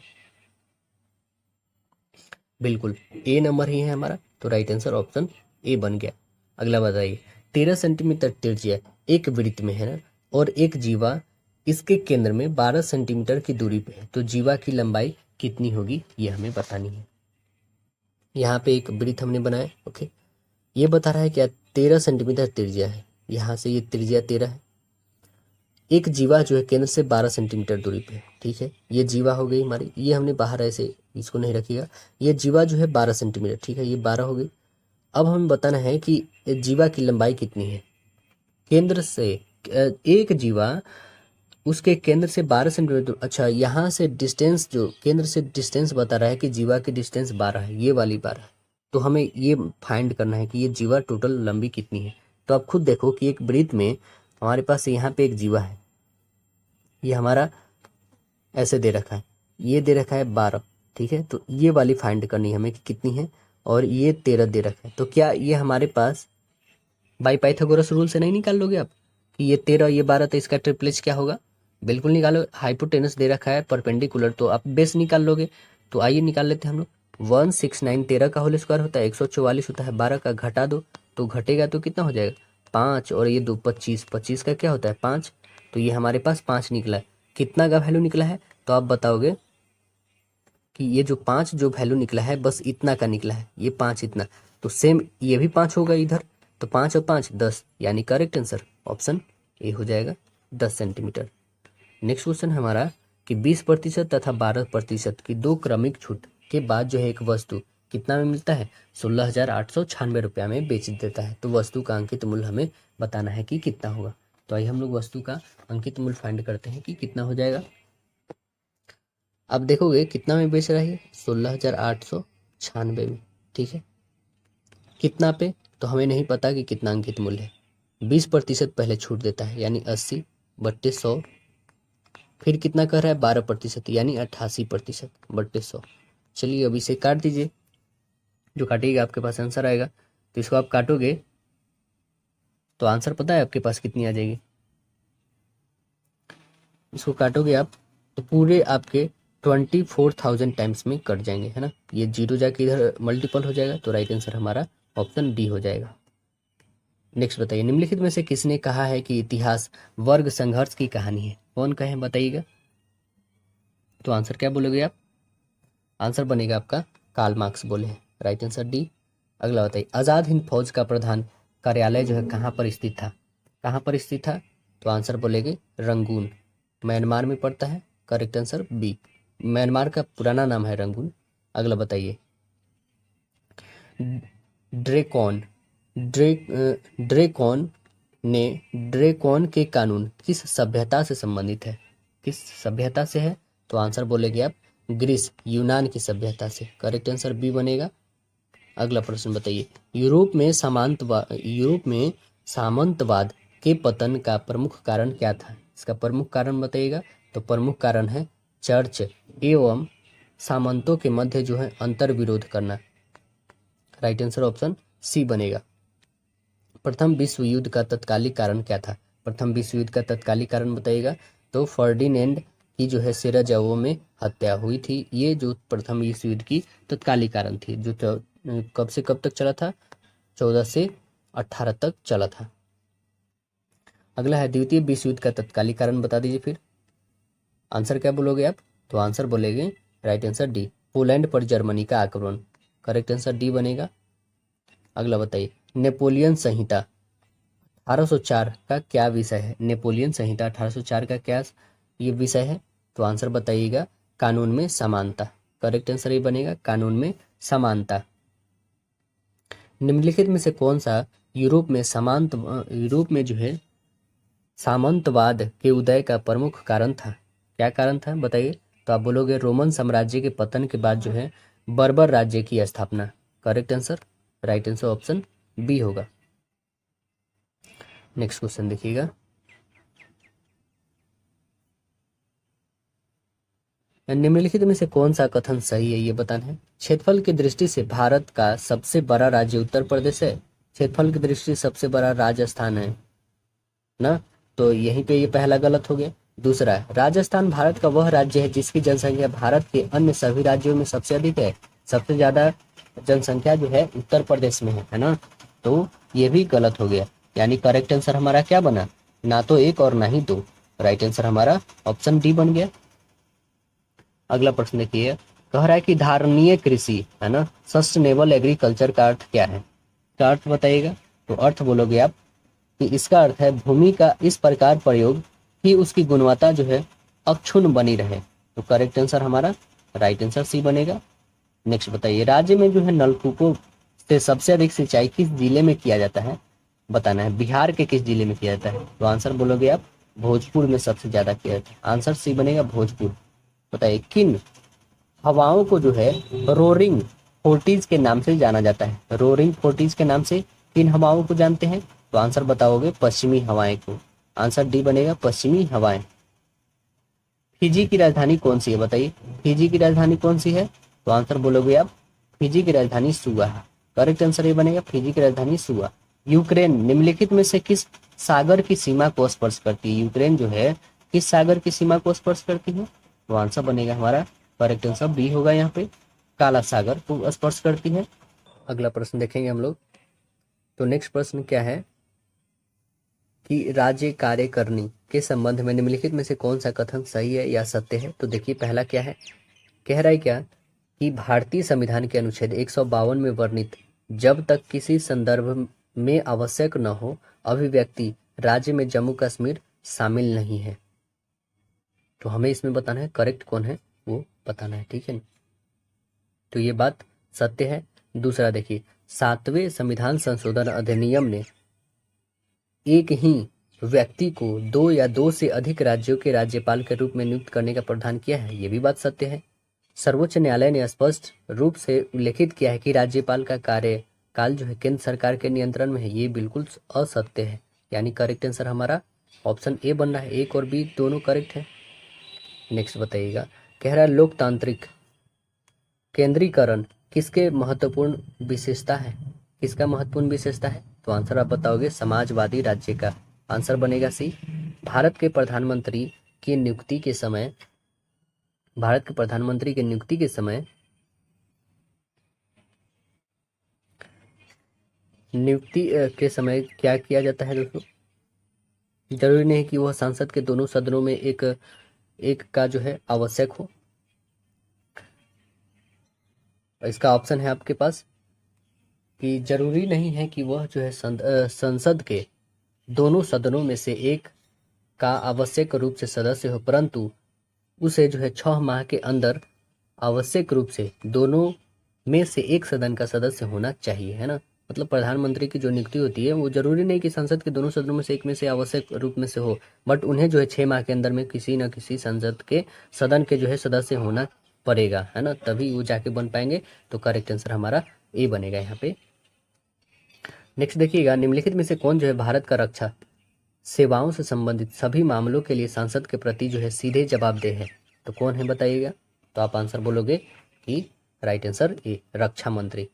Speaker 1: बिल्कुल ए नंबर ही है हमारा। तो राइट आंसर ऑप्शन ए बन गया। अगला बताइए, 13 सेंटीमीटर त्रिज्या एक वृत्त में है ना, और एक जीवा इसके केंद्र में 12 सेंटीमीटर की दूरी पे है, तो जीवा की लंबाई कितनी होगी, ये हमें बतानी है। यहाँ पे एक वृत्त हमने बनाया, ओके। ये बता रहा है क्या, 13 सेंटीमीटर त्रिज्या है, यहाँ से ये त्रिज्या 13 है। एक जीवा जो है केंद्र से 12 सेंटीमीटर दूरी पे है, ठीक है। ये जीवा हो गई हमारी, ये हमने बाहर ऐसे इसको नहीं रखिएगा। ये जीवा जो है 12 सेंटीमीटर, ठीक है, ये 12 हो गई। अब हमें बताना है कि जीवा की लंबाई कितनी है। केंद्र से एक जीवा उसके केंद्र से 12 सेंटीमीटर दूर, अच्छा यहाँ से डिस्टेंस, जो केंद्र से डिस्टेंस बता रहा है कि जीवा की डिस्टेंस 12 है, ये वाली 12 है। तो हमें ये फाइंड करना है कि ये जीवा टोटल लंबी कितनी है। तो आप खुद देखो कि एक वृत्त में हमारे पास यहाँ पे एक जीवा है, ये हमारा ऐसे दे रखा है, ये दे रखा है 12, ठीक है। तो ये वाली फाइंड करनी है हमें कि कितनी है, और ये 13 दे रखा है। तो क्या ये हमारे पास बाई पाइथागोरस रूल से नहीं निकाल लोगे आप कि ये 13 ये 12, तो इसका ट्रिपलेज क्या होगा, बिल्कुल निकालो। हाइपोटेनस दे रखा है परपेंडिकुलर, तो आप बेस निकाल लोगे। तो आइए निकाल लेते हैं हम लोग। 169 13 का होल स्क्वायर होता है 144 होता है, 12 का घटा दो तो घटेगा तो कितना हो जाएगा, 5, और ये 2 25, 25 का क्या होता है 5, तो ये हमारे पास 5 निकला है। कितना का वैल्यू निकला है, तो आप बताओगे कि ये जो 5 जो वैल्यू निकला है बस इतना का निकला है, ये 5 इतना। तो सेम ये भी 5 होगा इधर, तो 5 और 5 10, यानी करेक्ट आंसर ऑप्शन ए हो जाएगा, 10 सेंटीमीटर। नेक्स्ट क्वेश्चन हमारा कि 20% तथा 12% की दो क्रमिक छूट के बाद जो है एक वस्तु कितना में मिलता है, 16,896 रुपया में बेच देता है। तो वस्तु का अंकित मूल्य हमें बताना है कि कितना होगा। तो आइए हम लोग वस्तु का अंकित मूल्य फाइंड करते हैं कि कितना हो जाएगा। अब देखोगे कितना में बेच रहा है, 16,896 में, ठीक है। कितना पे, तो हमें नहीं पता कि कितना अंकित मूल्य है। 20% पहले छूट देता है, यानी 80 बट्टे 100। फिर कितना कर रहा है, 12%, यानी 88% बट्टे 100। चलिए अब इसे काट दीजिए, जो काटिएगा आपके पास आंसर आएगा। तो इसको आप काटोगे तो आंसर पता है आपके पास कितनी आ जाएगी। इसको काटोगे आप तो पूरे आपके 24,000 टाइम्स में कट जाएंगे, है ना। ये जीरो जाके इधर मल्टीपल हो जाएगा, तो राइट आंसर हमारा ऑप्शन डी हो जाएगा। नेक्स्ट बताइए, निम्नलिखित में से किसने कहा है कि इतिहास वर्ग संघर्ष की कहानी है, कौन कहे बताइएगा। तो आंसर क्या बोलोगे आप, आंसर बनेगा आपका कार्ल मार्क्स बोले हैं, राइट आंसर डी। अगला बताइए, आज़ाद हिंद फौज का प्रधान कार्यालय जो है कहाँ पर स्थित था, कहाँ पर स्थित था। तो आंसर बोलेंगे रंगून, म्यांमार में पड़ता है, करेक्ट आंसर बी। म्यांमार का पुराना नाम है रंगून। अगला बताइए, ड्रेकॉन ड्रेकॉन ने ड्रेकॉन के कानून किस सभ्यता से संबंधित है, किस सभ्यता से है। तो आंसर बोलेंगे आप ग्रीस यूनान की सभ्यता से, करेक्ट आंसर बी बनेगा। अगला प्रश्न बताइए, यूरोप में सामंतवाद के पतन का प्रमुख कारण क्या था, इसका प्रमुख कारण बताइएगा। तो प्रमुख कारण है चर्च एवं सामंतों के मध्य जो है अंतर विरोध करना, राइट आंसर ऑप्शन सी बनेगा। प्रथम विश्व युद्ध का तत्कालिक कारण क्या था, प्रथम विश्व युद्ध का तत्कालिक कारण बताइएगा। तो फर्डिनेंड की जो है सेराजावो में हत्या हुई थी, ये जो प्रथम विश्व युद्ध की तत्कालिक कारण थी, जो कब से कब तक चला था, 14 से 18 तक चला था। अगला है द्वितीय विश्व युद्ध का तत्कालिक कारण बता दीजिए फिर। आंसर क्या बोलोगे आप, तो आंसर बोलेंगे राइट आंसर डी, पोलैंड पर जर्मनी का आक्रमण, करेक्ट आंसर डी बनेगा। अगला बताइए, नेपोलियन संहिता 1804 का क्या विषय है, नेपोलियन संहिता 1804 का क्या ये विषय है। तो आंसर बताइएगा कानून में समानता, करेक्ट आंसर ये बनेगा कानून में समानता। निम्नलिखित में से कौन सा यूरोप में जो है सामंतवाद के उदय का प्रमुख कारण था, क्या कारण था बताइए। तो आप बोलोगे रोमन साम्राज्य के पतन के बाद जो है बर्बर राज्य की स्थापना। Correct answer, right answer option b होगा। नेक्स्ट क्वेश्चन देखिएगा, निम्नलिखित में से कौन सा कथन सही है ये बताना है। क्षेत्रफल की दृष्टि से भारत का सबसे बड़ा राज्य उत्तर प्रदेश है। क्षेत्रफल की दृष्टि से सबसे बड़ा राजस्थान है ना, तो यहीं पे ये पहला गलत हो गया। दूसरा, राजस्थान भारत का वह राज्य है जिसकी जनसंख्या भारत के अन्य सभी राज्यों में सबसे अधिक है। सबसे ज्यादा जनसंख्या जो है उत्तर प्रदेश में है ना, तो ये भी गलत हो गया। यानी करेक्ट आंसर हमारा क्या बना, ना तो एक और ना ही दो। राइट आंसर हमारा ऑप्शन डी बन गया। अगला प्रश्न देखिए, कह रहा है कि धारणीय कृषि है ना, सस्टेनेबल एग्रीकल्चर का अर्थ क्या है। का अर्थ बताइएगा। तो अर्थ बोलोगे आप कि इसका अर्थ है भूमि का इस प्रकार प्रयोग कि उसकी गुणवत्ता जो है अक्षुण्ण बनी रहे। तो करेक्ट आंसर हमारा राइट आंसर सी बनेगा। नेक्स्ट बताइए, राज्य में जो है नलकूपों से सबसे अधिक सिंचाई किस जिले में किया जाता है, बताना है। बिहार के किस जिले में किया जाता है। तो आंसर बोलोगे आप भोजपुर में सबसे ज्यादा किया जाता है। आंसर सी बनेगा भोजपुर। बताइए किन हवाओं को जो है रोरिंग फोर्टीज के नाम से जाना जाता है। रोरिंग फोर्टीज के नाम से किन हवाओं को जानते हैं। तो आंसर बताओगे पश्चिमी हवाएं को। आंसर डी बनेगा पश्चिमी हवाएं। फिजी की राजधानी कौन सी है बताइए। फिजी की राजधानी कौन सी है। तो आंसर बोलोगे आप फिजी की राजधानी सुआ है। करेक्ट आंसर ये बनेगा फिजी की राजधानी सुआ। यूक्रेन निम्नलिखित में से किस सागर की सीमा को स्पर्श करती है। यूक्रेन जो है किस सागर की सीमा को स्पर्श करती है। तो आंसर बनेगा हमारा करेक्ट आंसर बी होगा। यहाँ पे काला सागर को स्पर्श करती है। अगला प्रश्न देखेंगे हम लोग। तो नेक्स्ट प्रश्न क्या है कि राज्य कार्यकारिणी के संबंध में निम्नलिखित में से कौन सा कथन सही है या सत्य है। तो देखिए पहला क्या है, कह रहा है क्या कि भारतीय संविधान के अनुच्छेद 152 में वर्णित जब तक किसी संदर्भ में आवश्यक न हो अभिव्यक्ति राज्य में जम्मू कश्मीर शामिल नहीं है। तो हमें इसमें बताना है करेक्ट कौन है वो बताना है, ठीक है। तो ये बात सत्य है। दूसरा देखिए, 7वें संविधान संशोधन अधिनियम ने एक ही व्यक्ति को 2 या 2 से अधिक राज्यों के राज्यपाल के रूप में नियुक्त करने का प्रावधान किया है। ये भी बात सत्य है। सर्वोच्च न्यायालय ने स्पष्ट रूप से उल्लेखित किया है कि राज्यपाल का कार्यकाल जो है केंद्र सरकार के नियंत्रण में है। ये बिल्कुल असत्य है। यानी करेक्ट आंसर हमारा ऑप्शन ए बन रहा है। एक और बी दोनों करेक्ट है। नेक्स्ट बताइएगा, कह रहा है लोकतांत्रिक केंद्रीकरण किसके महत्वपूर्ण विशेषता है। किसका महत्वपूर्ण विशेषता है। तो आंसर आप बताओगे समाजवादी राज्य का। आंसर बनेगा सी। भारत के प्रधानमंत्री की नियुक्ति के समय क्या किया जाता है दोस्तों। जरूरी नहीं कि वह संसद के दोनों सदनों में एक का जो है आवश्यक हो। इसका ऑप्शन है आपके पास कि जरूरी नहीं है कि वह जो है संसद के दोनों सदनों में से एक का आवश्यक रूप से सदस्य हो, परंतु उसे जो है 6 माह के अंदर आवश्यक रूप से दोनों में से एक सदन का सदस्य होना चाहिए, है ना। मतलब प्रधानमंत्री की जो नियुक्ति होती है वो जरूरी नहीं कि संसद के दोनों सदनों में से एक में से आवश्यक रूप में से हो, बट उन्हें जो है 6 माह के अंदर में किसी न किसी संसद के सदन के जो है सदस्य होना पड़ेगा, है ना, तभी वो जाके बन पाएंगे। तो करेक्ट आंसर हमारा ए बनेगा यहाँ पे। नेक्स्ट देखिएगा, निम्नलिखित में से कौन जो है भारत का रक्षा सेवाओं से संबंधित सभी मामलों के लिए संसद के प्रति जो है सीधे जवाबदेह है। तो कौन है बताइएगा। तो आप आंसर बोलोगे कि राइट आंसर ए रक्षा मंत्री।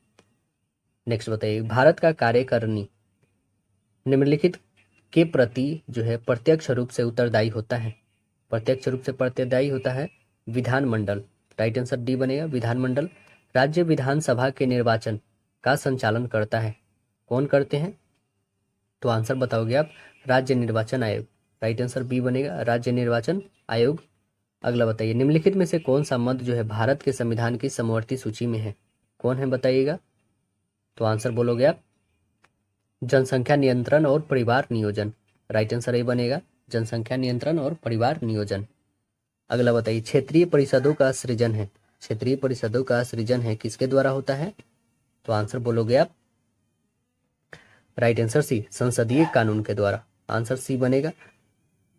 Speaker 1: नेक्स्ट बताइए, भारत का कार्यकारिणी निम्नलिखित के प्रति जो है प्रत्यक्ष रूप से उत्तरदायी होता है। प्रत्यक्ष रूप से उत्तरदायी होता है विधानमंडल। राइट आंसर डी बनेगा विधानमंडल। राज्य विधानसभा के निर्वाचन का संचालन करता है। कौन करते हैं। तो आंसर बताओगे आप राज्य निर्वाचन आयोग। राइट आंसर बी बनेगा राज्य निर्वाचन आयोग। अगला बताइए, निम्नलिखित में से कौन सा मद जो है भारत के संविधान की समवर्ती सूची में है। कौन है बताइएगा। तो आंसर बोलोगे आप जनसंख्या नियंत्रण और परिवार नियोजन। राइट आंसर ए बनेगा जनसंख्या नियंत्रण और परिवार नियोजन। अगला बताइए, क्षेत्रीय परिषदों का सृजन है। क्षेत्रीय परिषदों का सृजन है किसके द्वारा होता है। तो आंसर बोलोगे आप राइट आंसर सी संसदीय कानून के द्वारा। आंसर सी बनेगा।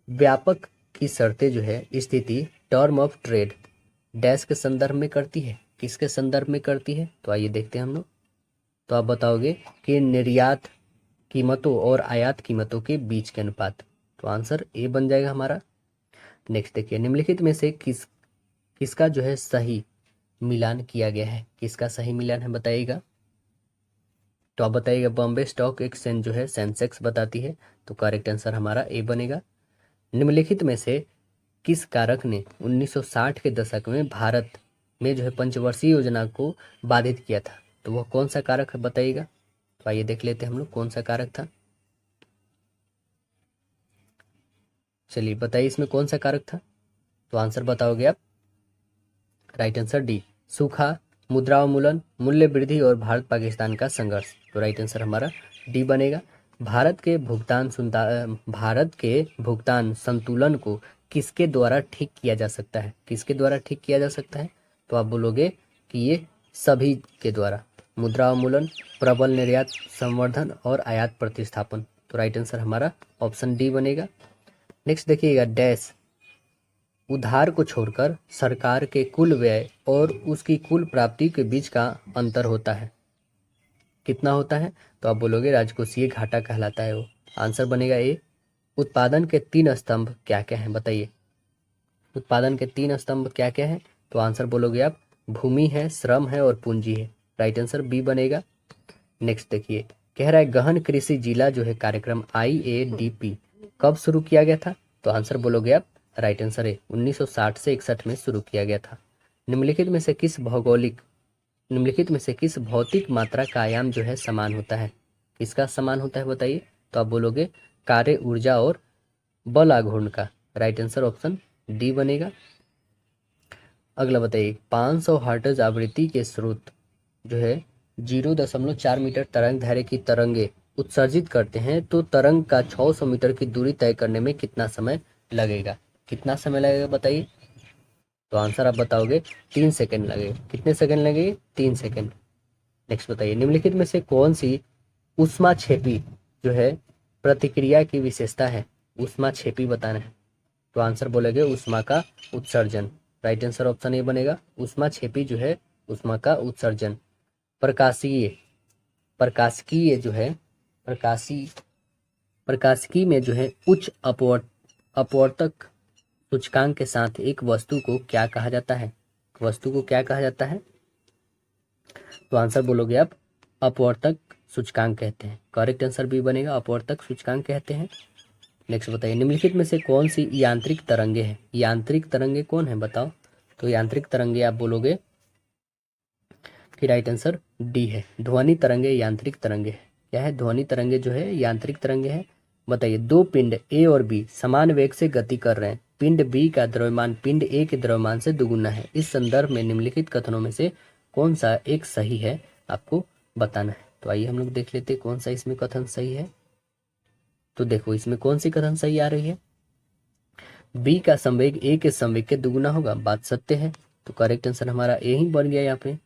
Speaker 1: व्यापक की शर्तें जो है स्थिति टर्म ऑफ ट्रेड डैश के संदर्भ में करती है, किसके संदर्भ में करती है? तो आइए देखते हैं हम लोग। तो आप बताओगे कि निर्यात कीमतों और आयात कीमतों के बीच के अनुपात। तो आंसर ए बन जाएगा हमारा। नेक्स्ट देखिए, निम्नलिखित में से किसका जो है सही मिलान किया गया है? किसका सही मिलान है बताइएगा। तो आप बताइएगा बॉम्बे स्टॉक एक्सचेंज जो है सेंसेक्स बताती है, तो करेक्ट आंसर हमारा ए बनेगा। निम्नलिखित में से किस कारक ने 1960 के दशक में भारत में जो है पंचवर्षीय योजना को बाधित किया था? तो वह कौन सा कारक है बताइएगा। तो आइए देख लेते हैं हम लोग कौन सा कारक था। चलिए बताइए इसमें कौन सा कारक था। तो आंसर बताओगे आप। राइट आंसर डी, सूखा, मुद्रा अवमूलन, मूल्य वृद्धि और भारत पाकिस्तान का संघर्ष। तो राइट आंसर हमारा डी बनेगा। भारत के भुगतान संतुलन को किसके द्वारा ठीक किया जा सकता है? किसके द्वारा ठीक किया जा सकता है? तो आप बोलोगे कि ये सभी के द्वारा, मुद्रा अवमूलन, प्रबल निर्यात संवर्धन और आयात प्रतिस्थापन। तो राइट आंसर हमारा ऑप्शन डी बनेगा। नेक्स्ट देखिएगा, डैश उधार को छोड़कर सरकार के कुल व्यय और उसकी कुल प्राप्ति के बीच का अंतर होता है, कितना होता है? तो आप बोलोगे राजकोषीय घाटा कहलाता है वो। आंसर बनेगा ए। उत्पादन के 3 स्तंभ क्या क्या हैं बताइए। उत्पादन के 3 स्तंभ क्या क्या है? तो आंसर बोलोगे आप, भूमि है, श्रम है और पूंजी है। राइट आंसर बी बनेगा। नेक्स्ट देखिए, कह रहा है गहन कृषि जिला जो है कार्यक्रम IADP कब शुरू किया गया था? तो आंसर बोलोगे आप, राइट आंसर है 1960 से 61 में शुरू किया गया था। निम्नलिखित में से किस भौतिक मात्रा का आयाम जो है समान होता है? किसका समान होता है बताइए। तो आप बोलोगे कार्य ऊर्जा और बल आघूर्ण का। राइट आंसर ऑप्शन डी बनेगा। अगला बताइए, 500 हर्ट्ज आवृत्ति के स्रोत जो है 0.4 मीटर तरंग दैर्घ्य की तरंगे उत्सर्जित करते हैं, तो तरंग का 600 मीटर की दूरी तय करने में कितना समय लगेगा? कितना समय लगेगा बताइए। तो आंसर आप बताओगे 3 सेकंड लगेगा। कितने सेकंड लगेंगे? 3 सेकंड। नेक्स्ट बताइए, निम्नलिखित में से कौन सी ऊष्माक्षेपी जो है प्रतिक्रिया की विशेषता है? ऊष्माक्षेपी बताना है। तो आंसर बोलेंगे ऊष्मा का उत्सर्जन। राइट आंसर ऑप्शन ए बनेगा। ऊष्माक्षेपी जो है ऊष्मा का उत्सर्जन। प्रकाशिकीय जो है प्रकाशिकी में जो है उच्च अपवर्तक सूचकांक के साथ एक वस्तु को क्या कहा जाता है? वस्तु को क्या कहा जाता है? तो आंसर बोलोगे आप, अपवर्तक सूचकांक कहते हैं। करेक्ट आंसर बी बनेगा, अपवर्तक सूचकांक कहते हैं। नेक्स्ट बताइए, निम्नलिखित में से कौन सी यांत्रिक तरंगे हैं? यांत्रिक तरंगे कौन है बताओ। तो यांत्रिक तरंगे आप बोलोगे कि राइट आंसर डी है, ध्वनि तरंगे यांत्रिक तरंगे है। क्या है? ध्वनि तरंगे जो है यांत्रिक तरंगे है। बताइए, 2 पिंड ए और बी समान वेग से गति कर रहे हैं, पिंड बी का द्रव्यमान पिंड ए के द्रव्यमान से दुगुना है। इस संदर्भ में निम्नलिखित कथनों में से कौन सा एक सही है, आपको बताना है। तो आइए हम लोग देख लेते हैं कौन सा इसमें कथन सही है। तो देखो इसमें कौन सी कथन सही आ रही है। बी का संवेग ए के संवेग के दुगुना होगा, बात सत्य है। तो करेक्ट आंसर हमारा ए ही बन गया यहाँ पे।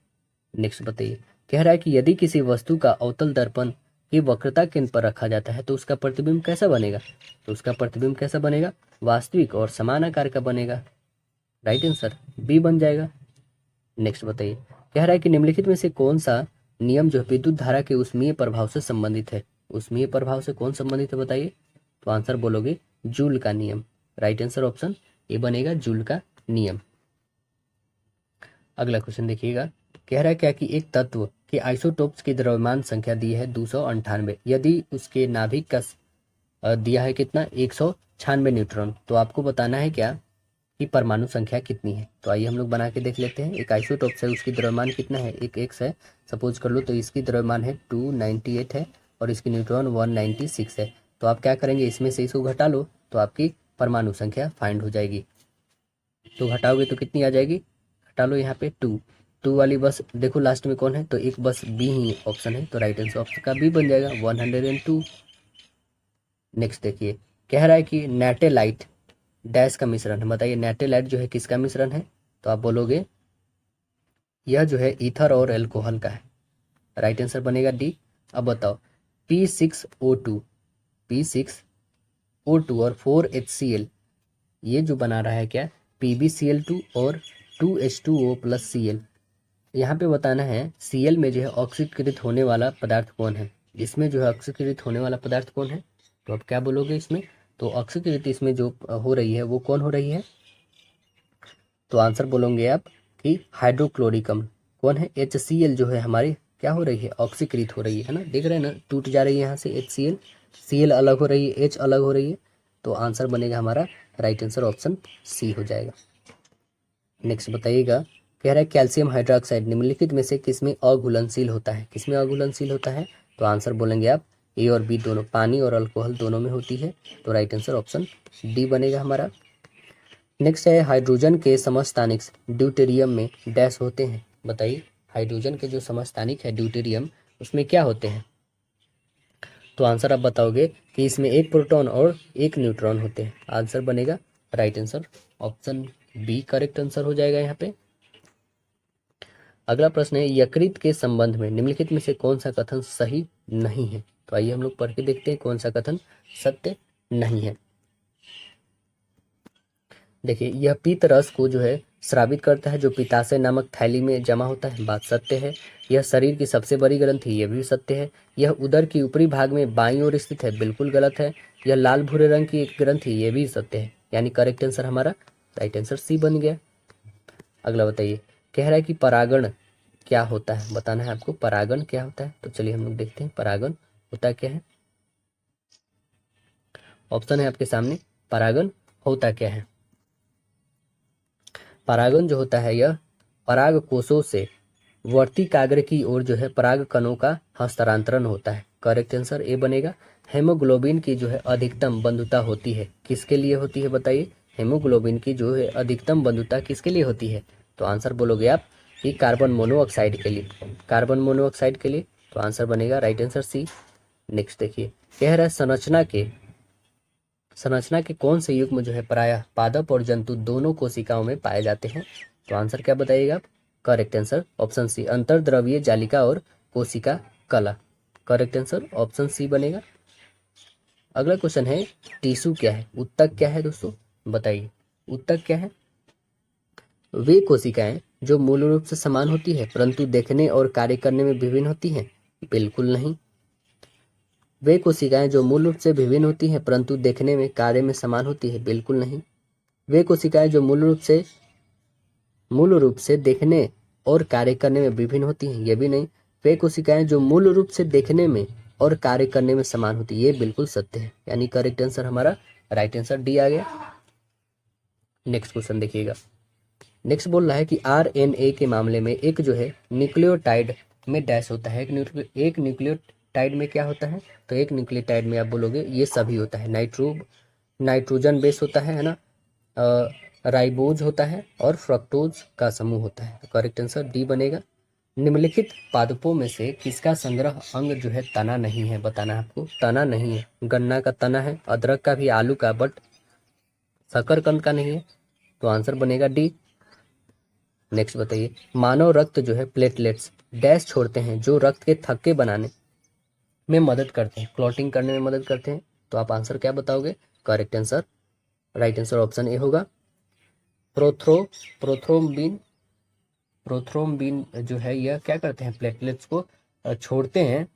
Speaker 1: नेक्स्ट बताइए, कह रहा है कि यदि किसी वस्तु का अवतल दर्पण की वक्रता केंद्र पर रखा जाता है तो उसका प्रतिबिंब कैसा बनेगा? तो उसका प्रतिबिंब कैसा बनेगा? वास्तविक और समान आकार का बनेगा। राइट आंसर बी बन जाएगा। नेक्स्ट बताइए, कह रहा है कि निम्नलिखित में से कौन सा नियम जो विद्युत धारा के ऊष्मीय प्रभाव से संबंधित है? ऊष्मीय प्रभाव से कौन संबंधित है बताइए। तो आंसर बोलोगे जूल का नियम। राइट आंसर ऑप्शन ए बनेगा, जूल का नियम। अगला क्वेश्चन देखिएगा, कह रहा है क्या कि एक तत्व के आइसोटोप्स की द्रव्यमान संख्या दी है 298, यदि उसके नाभिक का दिया है कितना 196 न्यूट्रॉन, तो आपको बताना है क्या कि परमाणु संख्या कितनी है। तो आइए हम लोग बना के देख लेते हैं। एक आइसोटोप्स है, उसकी द्रव्यमान कितना है, एक एक्स है सपोज कर लो, तो इसकी द्रव्यमान है 298 है और इसकी न्यूट्रॉन 196 है। तो आप क्या करेंगे, इसमें से इसको घटा लो तो आपकी परमाणु संख्या फाइंड हो जाएगी। तो घटाओगे तो कितनी आ जाएगी, घटा लो यहाँ पे 2 वाली बस देखो लास्ट में कौन है, तो एक बस बी ही ऑप्शन है, तो राइट आंसर ऑप्शन का बी बन जाएगा 102। नेक्स्ट देखिए, कह रहा है कि नेटेलाइट डैश का मिश्रण है। बताइए नेटेलाइट जो है किसका मिश्रण है? तो आप बोलोगे यह जो है ईथर और एल्कोहल का है। राइट आंसर बनेगा डी। अब बताओ P6O2 और 4HCl ये जो बना रहा है क्या, PbCl2 और 2H2O प्लस Cl। यहाँ पे बताना है Cl में जो है ऑक्सीकृत होने वाला पदार्थ कौन है, इसमें जो है ऑक्सीकृत होने वाला पदार्थ कौन है, तो आप क्या बोलोगे इसमें, तो ऑक्सीकृत इसमें जो हो रही है वो कौन हो रही है, तो आंसर बोलोगे आप कि हाइड्रोक्लोरिक अम्ल। कौन है, HCl जो है हमारी क्या हो रही है, ऑक्सीकृत हो रही है ना, देख रहे हैं ना, टूट जा रही है यहाँ से HCl, Cl अलग हो रही है, H अलग हो रही है, तो आंसर बनेगा हमारा राइट आंसर ऑप्शन सी हो जाएगा। नेक्स्ट बताइएगा, कह रहा है कैल्शियम हाइड्रोक्साइड निम्नलिखित में से किसमें अघुलनशील होता है, किसमें अघुलनशील होता है, तो आंसर बोलेंगे आप ए और बी दोनों, पानी और अल्कोहल दोनों में होती है, तो राइट आंसर ऑप्शन डी बनेगा हमारा। नेक्स्ट है हाइड्रोजन के समस्थानिक ड्यूटेरियम में डैश होते हैं, बताइए हाइड्रोजन के जो समस्थानिक है ड्यूटेरियम उसमें क्या होते हैं, तो आंसर आप बताओगे कि इसमें एक प्रोटॉन और एक न्यूट्रॉन होते हैं, आंसर बनेगा right answer option b correct answer हो जाएगा यहाँ पे। अगला प्रश्न है यकृत के संबंध में निम्नलिखित में से कौन सा कथन सही नहीं है, तो आइए हम लोग पढ़ के देखते हैं कौन सा कथन सत्य नहीं है। देखिए यह पीत रस को जो है स्रावित करता है जो पित्ताशय नामक थैली में जमा होता है, बात सत्य है। यह शरीर की सबसे बड़ी ग्रंथि, यह भी सत्य है। यह उदर की ऊपरी भाग में बाईं ओर स्थित है, बिल्कुल गलत है। यह लाल भूरे रंग की एक ग्रंथि, यह भी सत्य है, यानी करेक्ट आंसर हमारा राइट आंसर सी बन गया। अगला बताइए, कह रहा है कि परागण क्या होता है, बताना है आपको परागण क्या होता है, तो चलिए हम लोग देखते हैं परागण होता क्या है। ऑप्शन है आपके सामने, परागण होता क्या है। परागण जो होता है यह पराग कोशों से वर्तिकाग्र की ओर जो है पराग कणों का हस्तांतरण होता है, करेक्ट आंसर ए बनेगा। हेमोग्लोबिन की जो है अधिकतम बंधुता होती है, किसके लिए होती है बताइए, हेमोग्लोबिन की जो है अधिकतम बंधुता किसके लिए होती है, तो आंसर बोलोगे आप कि कार्बन मोनोऑक्साइड के लिए, कार्बन मोनोऑक्साइड के लिए, तो आंसर बनेगा राइट आंसर सी। नेक्स्ट देखिए, कह रहा है संरचना के कौन से युग्म जो है प्रायः पादप और जंतु दोनों कोशिकाओं में पाए जाते हैं, तो आंसर क्या बताइएगा आप, करेक्ट आंसर ऑप्शन सी अंतर्द्रव्यीय जालिका और कोशिका कला, करेक्ट आंसर ऑप्शन सी बनेगा। अगला क्वेश्चन है टिश्यू क्या है, उत्तक क्या है दोस्तों, बताइए उत्तक क्या है। वे कोशिकाएं जो मूल रूप से समान होती है परंतु देखने और कार्य करने में विभिन्न होती हैं, बिल्कुल नहीं। वे कोशिकाएं जो मूल रूप से विभिन्न होती हैं परंतु देखने में कार्य में समान होती है, बिल्कुल नहीं। वे कोशिकाएं जो मूल रूप से देखने और कार्य करने में विभिन्न होती हैं, ये भी नहीं। वे कोशिकाएं जो मूल रूप से देखने में और कार्य करने में समान होती है, ये बिल्कुल सत्य है, यानी करेक्ट आंसर हमारा राइट आंसर डी आ गया। नेक्स्ट क्वेश्चन देखिएगा, नेक्स्ट बोल रहा है कि RNA के मामले में एक जो है न्यूक्लियोटाइड में डैश होता है, एक न्यूक्लियोटाइड में क्या होता है, तो एक न्यूक्लियोटाइड में आप बोलोगे ये सभी होता है, नाइट्रोजन बेस होता है ना, राइबोज होता है और फ्रक्टोज का समूह होता है, तो करेक्ट आंसर डी बनेगा। निम्नलिखित पादपों में से किसका संग्रह अंग जो है तना नहीं है, बताना है आपको, तना नहीं है, गन्ना का तना है, अदरक का भी, आलू का, बट शकरकंद का नहीं है, तो आंसर बनेगा डी। नेक्स्ट बताइए, मानव रक्त जो है प्लेटलेट्स डैश छोड़ते हैं जो रक्त के थक्के बनाने में मदद करते हैं, क्लॉटिंग करने में मदद करते हैं, तो आप आंसर क्या बताओगे, correct answer right answer option A होगा। प्रोथ्रोम्बिन जो है यह क्या करते हैं, प्लेटलेट्स को छोड़ते हैं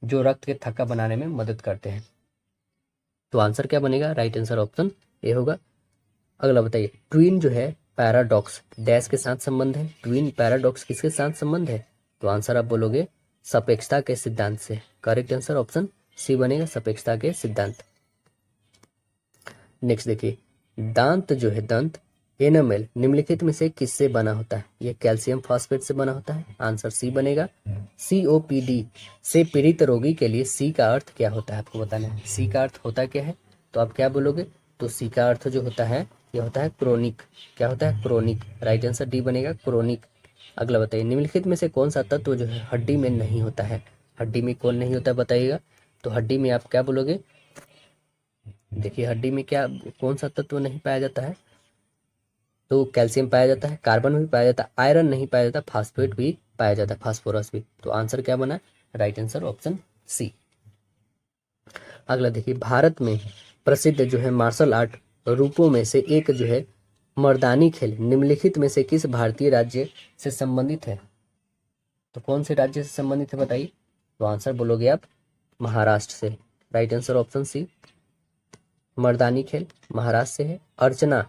Speaker 1: जो रक्त के थक्का बनाने में मदद करते हैं, तो आंसर क्या बनेगा, राइट आंसर ऑप्शन ए होगा। अगला बताइए, ट्विन जो है पैराडॉक्स डैश के साथ संबंध है, ट्विन पैराडॉक्स किसके साथ संबंध है, तो आंसर आप बोलोगे सापेक्षता के सिद्धांत से, करेक्ट आंसर ऑप्शन सी बनेगा, सापेक्षता के सिद्धांत। नेक्स्ट देखिए, दांत जो है दंत एनामेल निम्नलिखित में से किससे बना होता है, यह कैल्शियम फॉस्फेट से बना होता है, आंसर सी बनेगा। COPD से पीड़ित रोगी के लिए सी का अर्थ क्या होता है, आपको बताना है सी का अर्थ होता क्या है, तो आप क्या बोलोगे, तो सी का अर्थ जो होता है यह होता है क्रोनिक, क्या होता है क्रोनिक, राइट आंसर डी बनेगा क्रोनिक। अगला बताइए, निम्नलिखित में से कौन सा तत्व जो है हड्डी में नहीं होता है, हड्डी में कौन नहीं होता है बताइएगा, तो हड्डी में आप क्या बोलोगे, देखिए हड्डी में क्या कौन सा तत्व नहीं पाया जाता है, तो कैल्शियम पाया जाता है, कार्बन भी पाया जाता है, आयरन नहीं पाया जाता, फास्फेट भी पाया जाता है, फास्फोरस भी, तो आंसर क्या बना, राइट आंसर ऑप्शन सी। अगला देखिए, भारत में प्रसिद्ध जो है मार्शल आर्ट रूपों में से एक जो है मर्दानी खेल निम्नलिखित में से किस भारतीय राज्य से संबंधित है? तो कौन से राज्य से संबंधित है बताइए? तो आंसर बोलोगे आप महाराष्ट्र से। राइट आंसर ऑप्शन सी, मर्दानी खेल महाराष्ट्र से है। अर्चना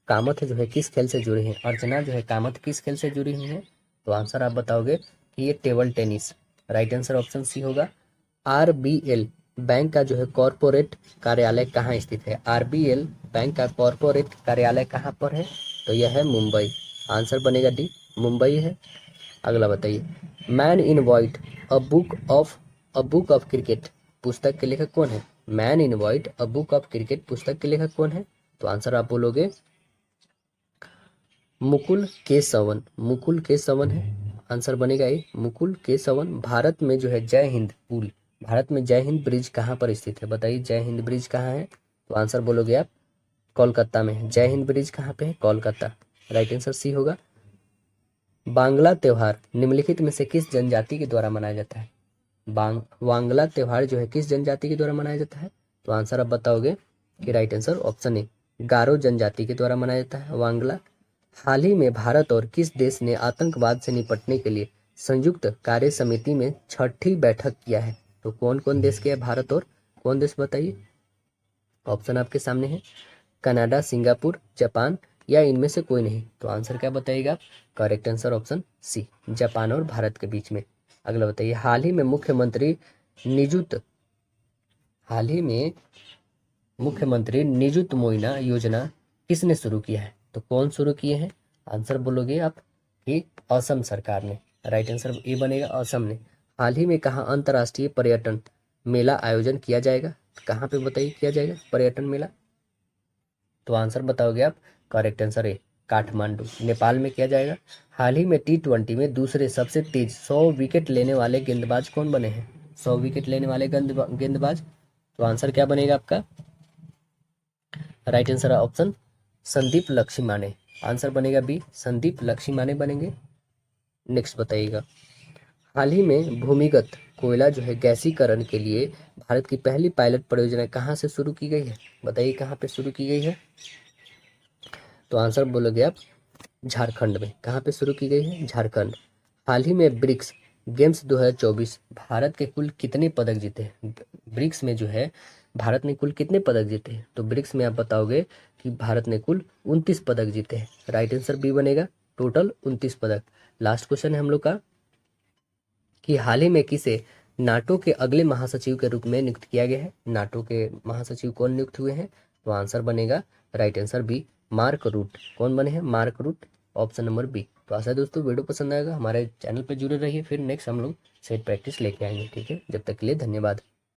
Speaker 1: कामत जो है किस खेल से जुड़ी है? अर्चना जो है कामत किस खेल से जुड़ी हुई है? तो आंसर आप बताओगे कि ये table tennis. Right answer option c होगा। आरबीएल बैंक का जो है कॉरपोरेट कार्यालय कहाँ स्थित है? आरबीएल बैंक का कॉरपोरेट कार्यालय कहाँ पर है? तो यह है मुंबई। आंसर बनेगा डी, मुंबई है। अगला बताइए, man in white a book of cricket पुस्तक के लेखक कौन है? Man in white a book of cricket पुस्तक के लेखक कौन है? तो आंसर आप बोलोगे मुकुल केशवन। मुकुल केशवन है। आंसर बनेगा ये मुकुल केशवन। भारत में जो है जय हिंद पुल, भारत में जय हिंद ब्रिज कहाँ पर स्थित है? बताइए जय हिंद ब्रिज कहाँ है? तो आंसर बोलोगे आप कोलकाता में है। जय हिंद ब्रिज कहाँ पे है? कोलकाता। राइट आंसर सी होगा। बांग्ला त्योहार निम्नलिखित में से किस जनजाति के द्वारा मनाया जाता है? वांगला त्योहार जो है किस जनजाति के द्वारा मनाया जाता है? तो आंसर आप बताओगे कि राइट आंसर ऑप्शन ए, गारो जनजाति के द्वारा मनाया जाता है वांगला। हाल ही में भारत और किस देश ने आतंकवाद से निपटने के लिए संयुक्त कार्य समिति में 6ठी बैठक किया है? तो कौन कौन देश के है भारत और कौन देश बताइए? ऑप्शन आपके सामने है, कनाडा, सिंगापुर, जापान या इनमें से कोई नहीं। तो आंसर क्या बताइएगा? Correct answer option c, Japan और भारत के बीच में। अगला बताइए, हाल ही में मुख्यमंत्री निजुत मोइना योजना किसने शुरू किया है? तो कौन शुरू किए हैं? आंसर बोलोगे आप कि असम सरकार ने। राइट आंसर ए बनेगा, असम ने। हाल ही में कहाँ अंतर्राष्ट्रीय पर्यटन मेला आयोजन किया जाएगा? कहाँ पे बताइए किया जाएगा पर्यटन मेला? तो आंसर बताओगे आप करेक्ट आंसर ए, काठमांडू, नेपाल में किया जाएगा। हाल ही में T20 में दूसरे सबसे तेज 100 विकेट लेने वाले गेंदबाज कौन बने हैं? 100 विकेट लेने वाले गेंदबाज। तो आंसर क्या बनेगा आपका? Right answer option Sandeep Lamichhane. Answer बनेगा बी, संदीप लक्ष्मीमाने बनेंगे। नेक्स्ट बताइएगा, हाल ही में भूमिगत कोयला जो है गैसीकरण के लिए भारत की पहली पायलट परियोजना कहाँ से शुरू की गई है? बताइए कहाँ पे शुरू की गई है? तो आंसर बोलोगे आप झारखंड में। कहाँ पे शुरू की गई है? झारखंड। हाल ही में ब्रिक्स गेम्स 2024 भारत के कुल कितने पदक जीते हैं? ब्रिक्स में जो है भारत ने कुल कितने पदक जीते हैं? तो ब्रिक्स में आप बताओगे कि भारत ने कुल 29 पदक जीते हैं। राइट आंसर बी बनेगा, टोटल 29 पदक। लास्ट क्वेश्चन है हम लोग का कि हाल ही में किसे नाटो के अगले महासचिव के रूप में नियुक्त किया गया है? नाटो के महासचिव कौन नियुक्त हुए हैं? तो आंसर बनेगा right answer b, Mark Rutte. कौन बने हैं? Mark Rutte, option number b. तो आशा है दोस्तों वीडियो पसंद आएगा, हमारे चैनल पर जुड़े रहिए, फिर नेक्स्ट हम लोग सेट प्रैक्टिस लेके आएंगे। ठीक है, जब तक के लिए धन्यवाद।